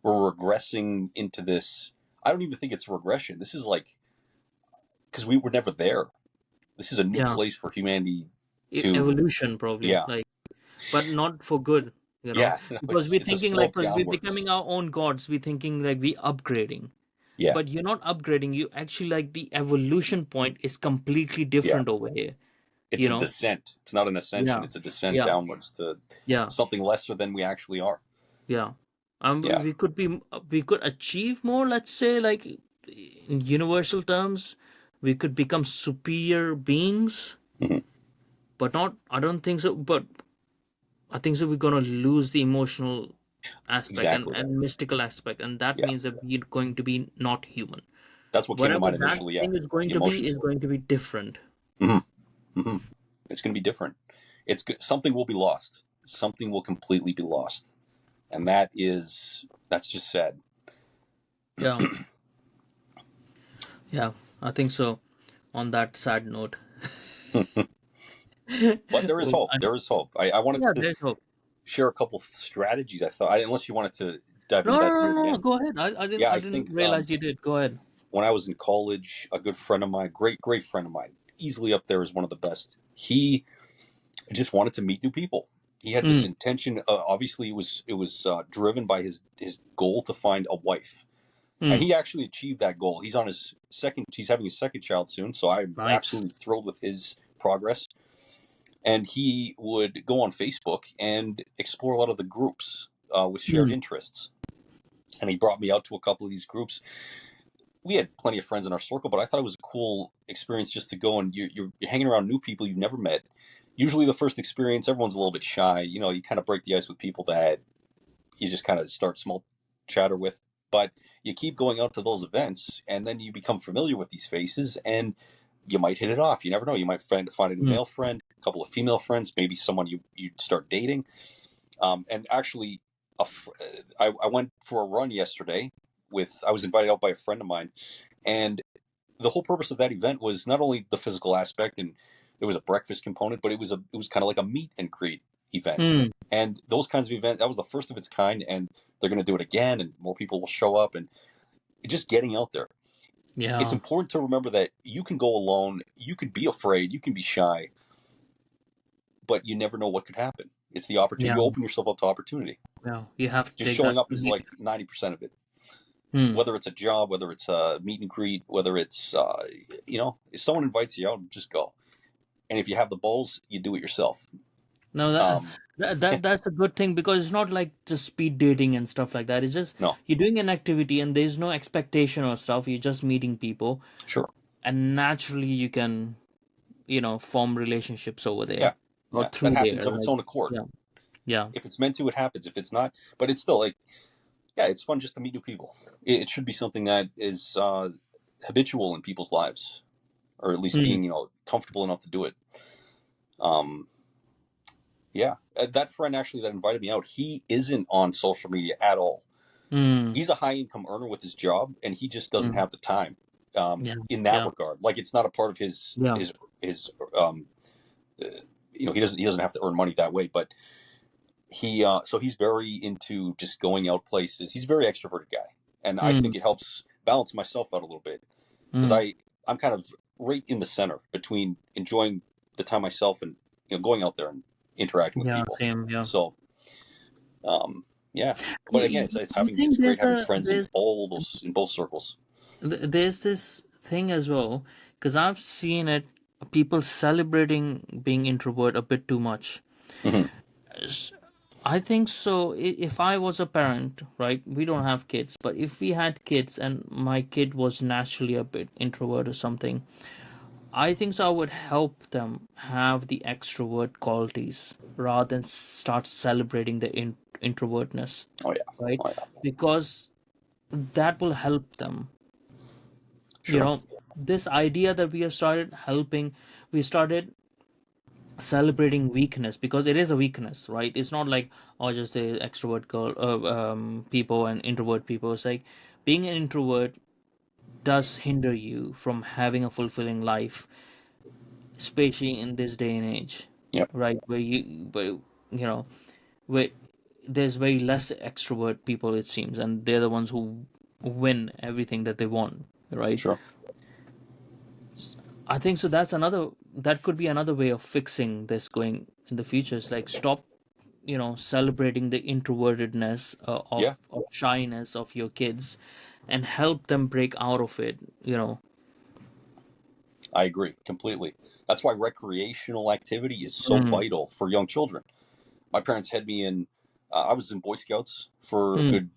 We're regressing into this. I don't even think it's regression. This is like because we were never there. This is a new Yeah, place for humanity to. evolution probably, Yeah. like, but not for good, Yeah. No, because it's we're it's a thinking like, slope because we're downwards. becoming our own gods, we're thinking like we upgrading. Yeah. But you're not upgrading, you actually, like, the evolution point is completely Yeah. different over here It's you a know descent. It's not an ascension. yeah, It's a descent yeah, downwards to yeah, something lesser than we actually are. yeah. Yeah. We could achieve more, let's say, like, in universal terms, we could become superior beings, Hmm. but not, I don't think so. But I think so we're gonna lose the emotional aspect and, Exactly. mystical aspect, and that Yeah. means that we're going to be not human. That's what came to Whatever mind that initially. Yeah. thing is going The to be emotions. is going to be different. Hmm. Hmm. It's going to be different. It's good. Something will be lost. Something will completely be lost, and that's just sad. Yeah, yeah, I think so. On that sad note. But there is Well, hope. There is hope. I wanted yeah, to there's hope. share a couple of strategies. I thought, unless you wanted to dive into No, no, that no, near the no, no. end. Go ahead. I didn't Yeah, I I didn't think realize you did. Go ahead. when I was in college, a good friend of mine, great friend of mine, easily up there as one of the best. He just wanted to meet new people. He had this Mm, intention. Obviously, it was driven by his goal to find a wife, and mm. he actually achieved that goal. He's on his second. He's having his second child soon, so I'm Nice. absolutely thrilled with his progress. And he would go on Facebook and explore a lot of the groups with shared Mm, interests. And he brought me out to a couple of these groups. We had plenty of friends in our circle, but I thought it was a cool experience just to go and you're hanging around new people you've never met. Usually, the first experience, everyone's a little bit shy. You kind of break the ice with people that you just kind of start small chatter with. But you keep going out to those events, and then you become familiar with these faces, and you might hit it off. You never know. You might find a new mm, male friend, a couple of female friends, maybe someone you start dating. And actually, I went for a run yesterday I was invited out by a friend of mine, and the whole purpose of that event was not only the physical aspect, and there was a breakfast component, but it was kind of like a meet and greet event. mm. And those kinds of events, that was the first of its kind, and they're going to do it again, and more people will show up, and just getting out there. It's Yeah, important to remember that you can go alone, you can be afraid, you can be shy, but you never know what could happen. It's the opportunity. yeah, You open yourself up to opportunity. yeah. You have to Just take that showing up is leap. like 90% of it. Mm. Whether it's a job, whether it's a meet and greet, whether it's if someone invites you out, just go. and if you have the balls, you do it yourself. No, that, Um, that's a good thing, because it's not like just speed dating and stuff like that. It's just no, you're doing an activity and there's no expectation or stuff. You're just meeting people, sure, and naturally you can, form relationships over yeah, there or yeah, that through happens there. of its Like, own accord. yeah, yeah. If it's meant to, it happens. If it's not, but it's still like, yeah, it's fun just to meet new people. It should be something that is habitual in people's lives, or at least Mm, being comfortable enough to do it. Um, yeah, that friend actually that invited me out, he isn't on social media at all. mm, He's a high income earner with his job, and he just doesn't mm. have the time Yeah, in that yeah, regard. Like it's not a part of yeah. his uh, he doesn't have to earn money that way, but so he's very into just going out places. He's a very extroverted guy, and I Mm, think it helps balance myself out a little bit because mm. I'm kind of right in the center between enjoying the time myself and going out there and interacting with Yeah, people. same. Yeah. So yeah, but You, again, you, you it's think great there's having a friends in both circles. there's this thing as well, because I've seen it, people celebrating being introvert a bit too much. Hmm. S- I think so. If I was a parent, right, we don't have kids, but if we had kids and my kid was naturally a bit introvert or something, I think so I would help them have the extrovert qualities rather than start celebrating the introvertness, Oh yeah, right? oh yeah, Because that will help them. You sure. know, this idea that we started celebrating weakness, because it is a weakness, right? It's not like, oh, just the extrovert people and introvert people. It's like being an introvert does hinder you from having a fulfilling life, especially in this day and age, Yep, right? Where there's very less extrovert people, it seems, and they're the ones who win everything that they want, right? sure. I think so. That could be another way of fixing this going in the future. It's like stop, celebrating the introvertedness Yeah, of shyness of your kids, and help them break out of it. I agree completely. That's why recreational activity is so Mm, vital for young children. My parents had me in. I was in Boy Scouts for a mm, good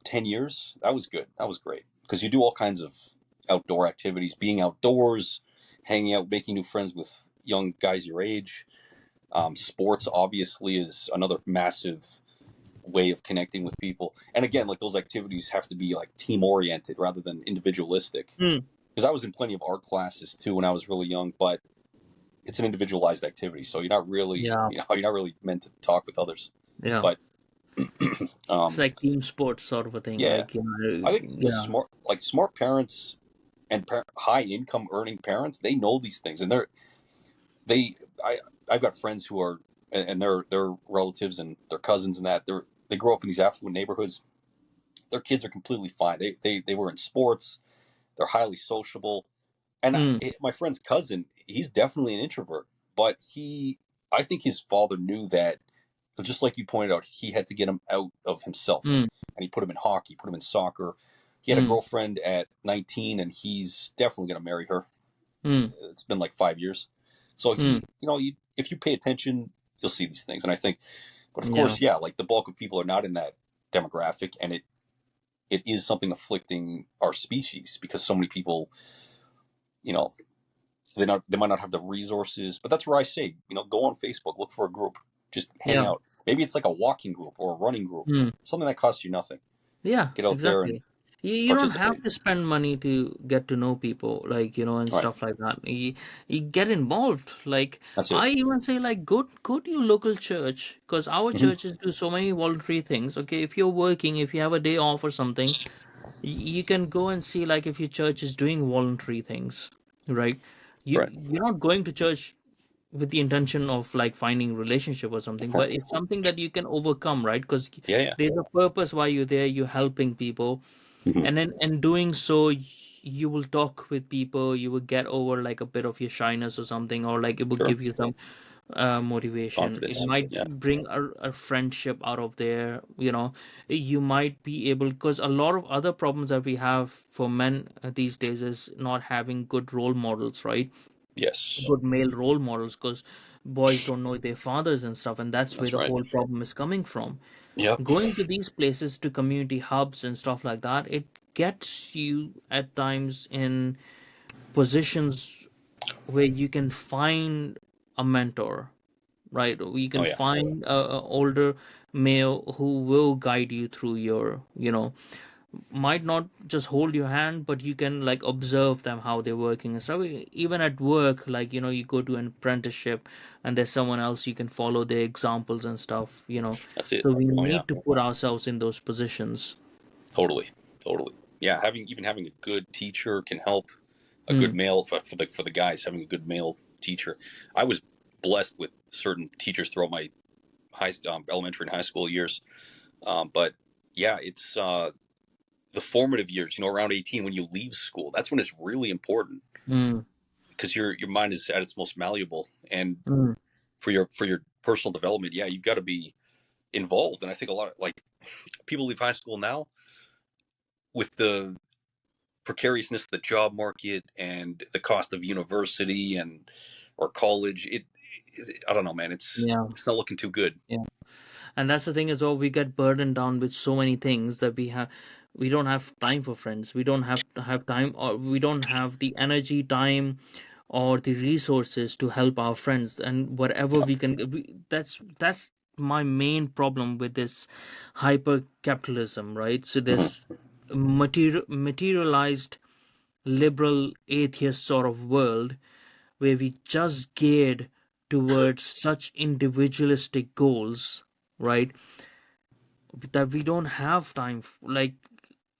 10 years. That was good. That was great because you do all kinds of outdoor activities, being outdoors, hanging out, making new friends with young guys your age. Sports obviously is another massive way of connecting with people. And again, like those activities have to be like team oriented rather than individualistic. mm. Because I was in plenty of art classes too when I was really young, but it's an individualized activity, so Yeah, you're not really meant to talk with others. yeah. But It's um, like team sports sort of a thing. yeah, Like, I think the yeah. smart parents and high income earning parents, they know these things, and they I I've got friends who are and their relatives and their cousins and that they grow up in these affluent neighborhoods. Their kids are completely fine. They were in sports. They're highly sociable. And Mm, my friend's cousin, he's definitely an introvert, but I think his father knew that, just like you pointed out, he had to get him out of himself, mm, and he put him in hockey, put him in soccer. He had a mm, girlfriend at 19, and he's definitely going to marry her. mm, It's been like 5 years, so mm. if you pay attention, you'll see these things. And I think, but of Yeah, course, yeah, like the bulk of people are not in that demographic, and it is something afflicting our species because so many people, you know, they might not have the resources, but that's where I say, go on Facebook, look for a group, just hang yeah. out. Maybe it's like a walking group or a running group, Mm. something that costs you nothing. Yeah, Get out there and exactly. You don't have participate. to spend money to get to know people, like, and Right. stuff like that. You get involved. Like, That's it. I even say, like, go to your local church, because our Hmm. churches do so many voluntary things. Okay, if you're working, if you have a day off or something, you can go and see, like, if your church is doing voluntary things, right? Right. You're not going to church with the intention of like finding relationship or something, but it's something that you can overcome, right? Because Yeah. Yeah. there's a purpose why you're there. You're helping people, Hmm. and then in doing so, you will talk with people. You will get over like a bit of your shyness or something, or like it will Sure. give you some motivation. It Confidence. might Yeah. bring a friendship out of there. You might be able, because a lot of other problems that we have for men these days is not having good role models, right? Yes, good male role models, because boys don't know their fathers and stuff, and that's where that's the right. whole problem is coming from. Yep. Going to these places, to community hubs and stuff like that, it gets you at times in positions where you can find a mentor, right? Or you Oh can yeah, find a older male who will guide you through your, might not just hold your hand, but you can like observe them how they're working and stuff. Even at work, like, you go to an apprenticeship and there's someone else you can follow their examples and stuff. that's it. So we Oh yeah, need to put ourselves in those positions. totally, totally. Yeah, having a good teacher can help. A good Mm, male for the guys, having a good male teacher. I was blessed with certain teachers throughout my elementary and high school years. But yeah, it's the formative years. Around 18 when you leave school, that's when it's really important mm, because your mind is at its most malleable, and mm. for your personal development, yeah, you've got to be involved. And I think a lot of like people leave high school now with the precariousness of the job market and the cost of university and or college. I don't know, man. Yeah, It's not looking too good. yeah. And that's the thing as well. We get burdened down with so many things that we don't have time for friends. We don't have time, or we don't have the energy, time, or the resources to help our friends. And whatever Yeah. we can, that's my main problem with this hyper capitalism, right? So Hmm. this materialized liberal atheist sort of world where we just geared towards such individualistic goals, right? That we don't have time like,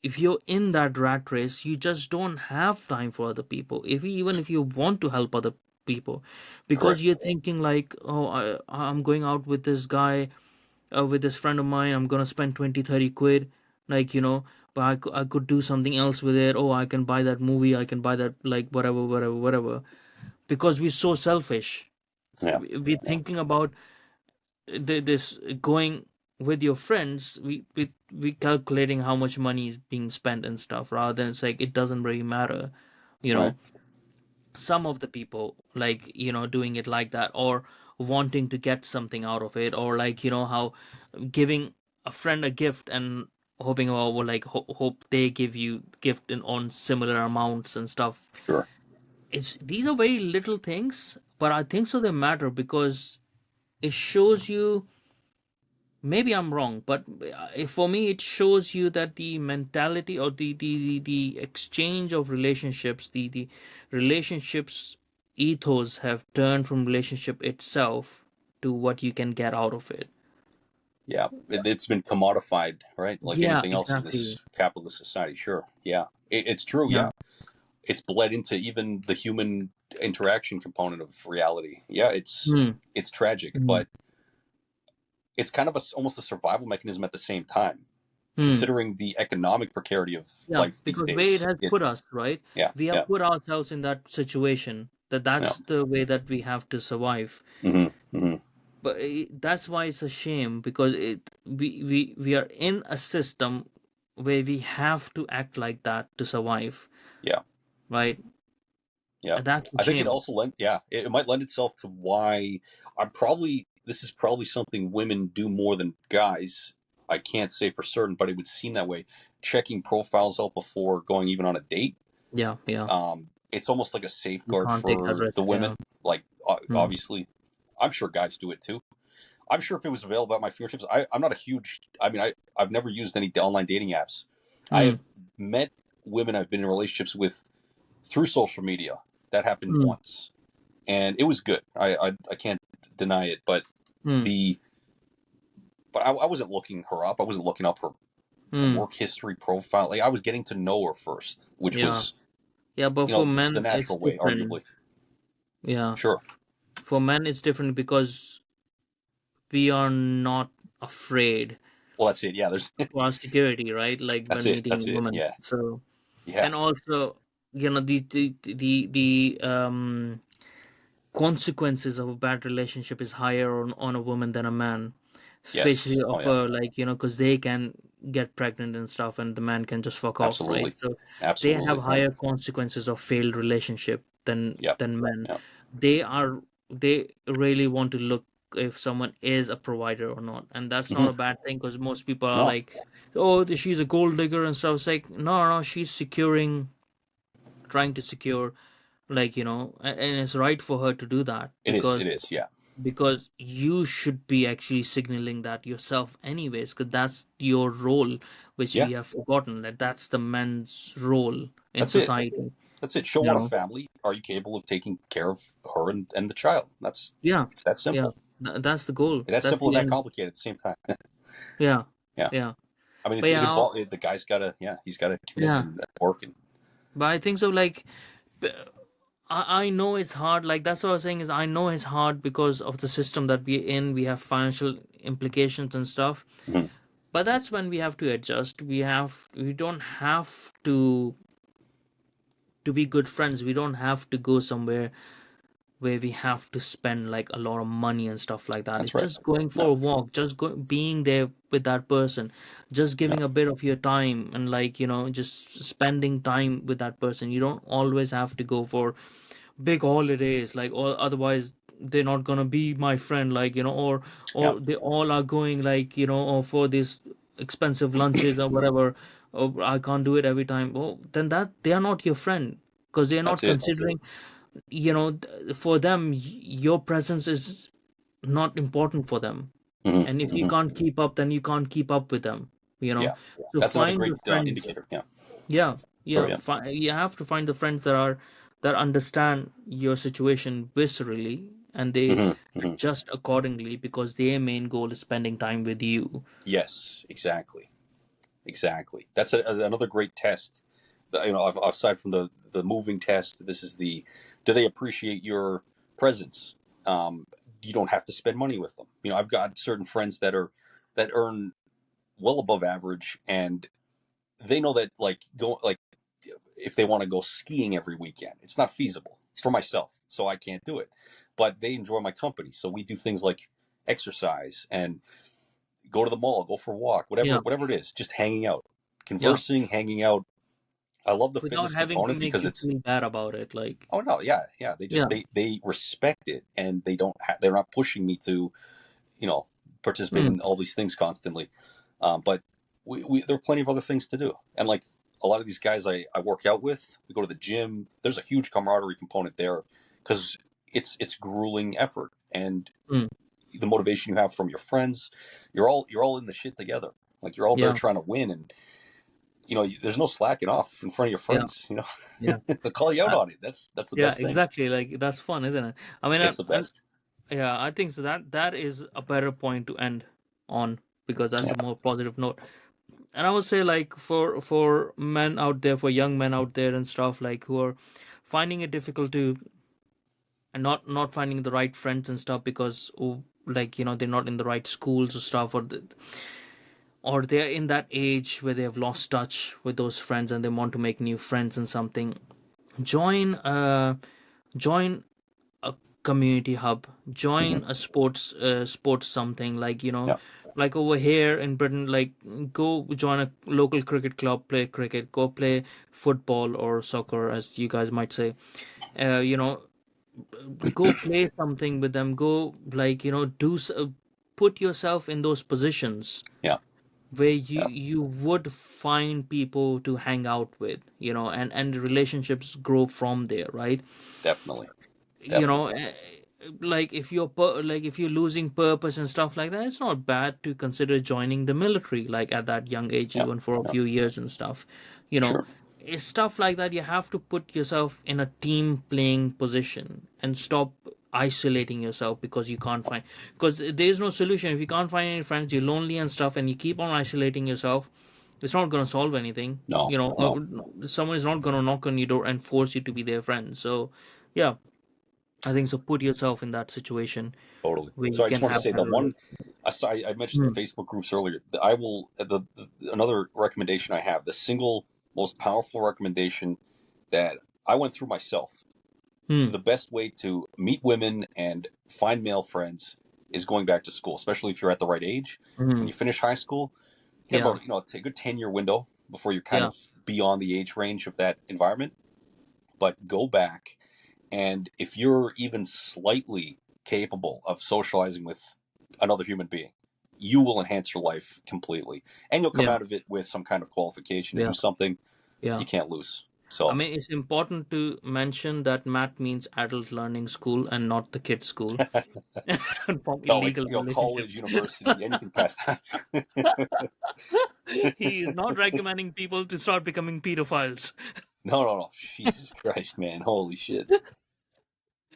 if you're in that rat race, you just don't have time for other people, even if you want to help other people, because Correct. you're thinking like, oh, I'm going out with this guy, with this friend of mine, I'm gonna spend 20-30 quid, like, but I could do something else with it. Oh, I can buy that movie, I can buy that, like, whatever, whatever, whatever, because we're so selfish. Yeah. We're thinking about this going with your friends. We calculating how much money is being spent and stuff, rather than it's like it doesn't really matter, you Right. know some of the people, like, doing it like that, or wanting to get something out of it, or like, how giving a friend a gift and hoping, or well, like, hope they give you gift in on similar amounts and stuff. Sure. It's These are very little things, but I think so they matter, because it shows you, maybe I'm wrong, but for me it shows you that the mentality, or the exchange of relationships, the relationships ethos have turned from relationship itself to what you can get out of it. Yeah. It's been commodified, right? Like Yeah, anything else in exactly. this capitalist society. Sure. Yeah. It's true. Yeah. Yeah. It's bled into even the human interaction component of reality. Yeah. Hmm. It's tragic, Hmm. but it's kind of almost a survival mechanism at the same time, Hmm. considering the economic precarity of Yeah, life these because where it days. has put us, right? Yeah. We have Yeah. put ourselves in that situation, that Yeah. that's the way that we have to survive. Hmm. Hmm. But that's why it's a shame, because we are in a system where we have to act like that to survive, Yeah. right? Yeah. And that's a I think it shame. also it might lend itself to why this is probably something women do more than guys. I can't say for certain, but it would seem that way. Checking profiles out before going even on a date. Yeah, yeah. It's almost like a You safeguard can't take that for the risk. Yeah. women. Like, Hmm. obviously, I'm sure guys do it too. I'm sure if it was available at my fingertips, I'm not a huge. I mean, I've never used any online dating apps. I Hmm. have met women I've been in relationships with through social media. That happened Hmm. once, and it was good. I can't deny it. Hmm. The but I wasn't looking her up. I wasn't looking up her Hmm. work history profile. Like I was getting to know her first, which Yeah. was Yeah, but for the men it's natural way, different. arguably. Yeah. Sure. For men it's different, because we are not afraid Well, that's it. Yeah. There's for our security, right? Like that's when it. meeting That's a it. woman. Yeah. So, Yeah. and also, the consequences of a bad relationship is higher on a woman than a man, especially Yes. Oh of yeah. a, like, because they can get pregnant and stuff, and the man can just fuck off, right? Absolutely. So they have Absolutely. Yeah. higher consequences of failed relationship. Yeah. than men. Yeah. They really want to look if someone is a provider or not, and that's not Hmm. a bad thing because most people are No, like, oh, she's a gold digger and stuff. It's like, no, no, she's securing, trying to secure, like, and it's right for her to do that, it is. It is. Yeah. because you should be actually signaling that yourself anyways, because that's your role, which Yeah. we have forgotten, that that's the men's role in That's it. society. That's it. Show you on a know family. Are you capable of taking care of her and the child? yeah, It's that yeah, simple. that's the goal, That's that's simple and the that end. complicated at the same time. Yeah, Yeah. yeah, I mean, but it yeah, involves the guy's got to. Yeah, he's got to commit yeah, and work. And but I think so, like, b- I know it's hard, like that's what I was saying, is I know it's hard because of the system that we're in. We have financial implications and stuff, Mhm. but that's when we have to adjust. We don't have to be good friends. We don't have to go somewhere where we have to spend like a lot of money and stuff like that. That's It's right. just going for No. a walk, just being there with that person, just Yeah. giving a bit of your time, and like, just spending time with that person. You don't always have to go for big holidays, like, or otherwise they're not gonna be my friend, like, Yeah. or they all are going, like, or for these expensive lunches or whatever. Oh, I can't do it every time. Well, then that they are not your friend, because they're That's not it. considering, for them, your presence is not important for them. Hmm. And if you Hmm. can't keep up, then you can't keep up with them, Yeah. so That's another find great the friends. indicator. Yeah. Yeah, Sorry. yeah. Yeah. You have to find the friends that understand your situation viscerally, and they Hmm. Hmm. adjust accordingly because their main goal is spending time with you. Yes. Exactly. Exactly. That's another great test. Aside from the moving test, this is the do they appreciate your presence? Um, you don't have to spend money with them. I've got certain friends that earn well above average, and they know that like if they want to go skiing every weekend, it's not feasible for myself, so I can't do it. But they enjoy my company, so we do things like exercise and go to the mall, go for a walk, Yeah, whatever it is, just hanging out, yeah. conversing, hanging out. I love the Without fitness having to component make because you it's feel bad about it, like, oh no, yeah, yeah. yeah. They respect it, and they're not pushing me to you know participate Mm, in all these things constantly. But there are plenty of other things to do, and like a lot of these guys I work out with, we go to the gym. There's a huge camaraderie component there because it's grueling effort, and mm, the motivation you have from your friends, you're all in the shit together. Like you're all there yeah, trying to win, and there's no slacking off in front of your yeah, friends. yeah. They'll call you out uh, on it. That's the yeah, best thing. exactly, like that's fun, isn't it? I mean, It's the best. yeah, I think so, that is a better point to end on, because that's Yeah. a more positive note. And I would say, like, for men out there, for young men out there and stuff, like, who are finding it difficult to, and not finding the right friends and stuff because, oh, like, they're not in the right schools or stuff, or they're in that age where they have lost touch with those friends and they want to make new friends and something. Join uh join a community hub, Hmm. join a sports something, like, Yeah. like over here in Britain, like, go join a local cricket club, play cricket, go play football or soccer, as you guys might say. uh, you know go play something with them, go, like, put yourself in those positions Yeah. where Yeah. you would find people to hang out with, and relationships grow from there, right? Definitely. you know Definitely. eh, like, if like, if you're losing purpose and stuff like that, it's not bad to consider joining the military, like, at that young age, Yeah. even for a Yeah. few years and stuff. you know Sure. it's stuff like that. You have to put yourself in a team playing position and stop isolating yourself because you can't find, because there's no solution. If you can't find any friends, you're lonely and stuff, and you keep on isolating yourself, it's not going to solve anything. No. No. Someone is not going to knock on your door and force you to be their friend. So, yeah, I think so. Put yourself in that situation Totally. where So you I just can want to have say that the one relation. I mentioned Hmm. the Facebook groups earlier. I will another recommendation I have, the single most powerful recommendation that I went through myself. Hmm. The best way to meet women and find male friends is going back to school, especially if you're at the right age. When Hmm. you finish high school, you got Yeah. about a good 10-year window before you're kind Yeah. of beyond the age range of that environment. But go back And if you're even slightly capable of socializing with another human being, you will enhance your life completely. And you'll come Yeah, out of it with some kind of qualification to yeah, do something that yeah. you can't lose. I So, mean, it's important to mention that MAT means adult learning school and not the kids school from no, like, illegal college, relationships. university, anything past that. He is not recommending people to start becoming pedophiles. No, no, no. Jesus Christ, man. Holy shit.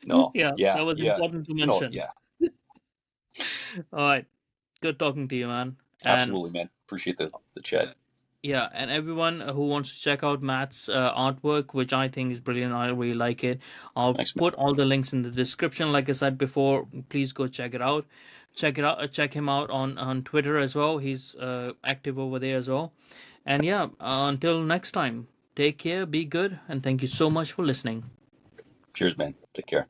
No. Yeah, Yeah, that was yeah. important to mention. Yeah, All right, good talking to you, man. And absolutely, man. Appreciate the chat. yeah, and everyone who wants to check out Matt's artwork, which I think is brilliant, I really like it. I'll Thanks, man. put all the links in the description. Like I said before, please go check it out. Check it out. Check him out on Twitter as well. He's active over there as well. And yeah, until next time, take care, be good, and thank you so much for listening. Cheers, man. Take care.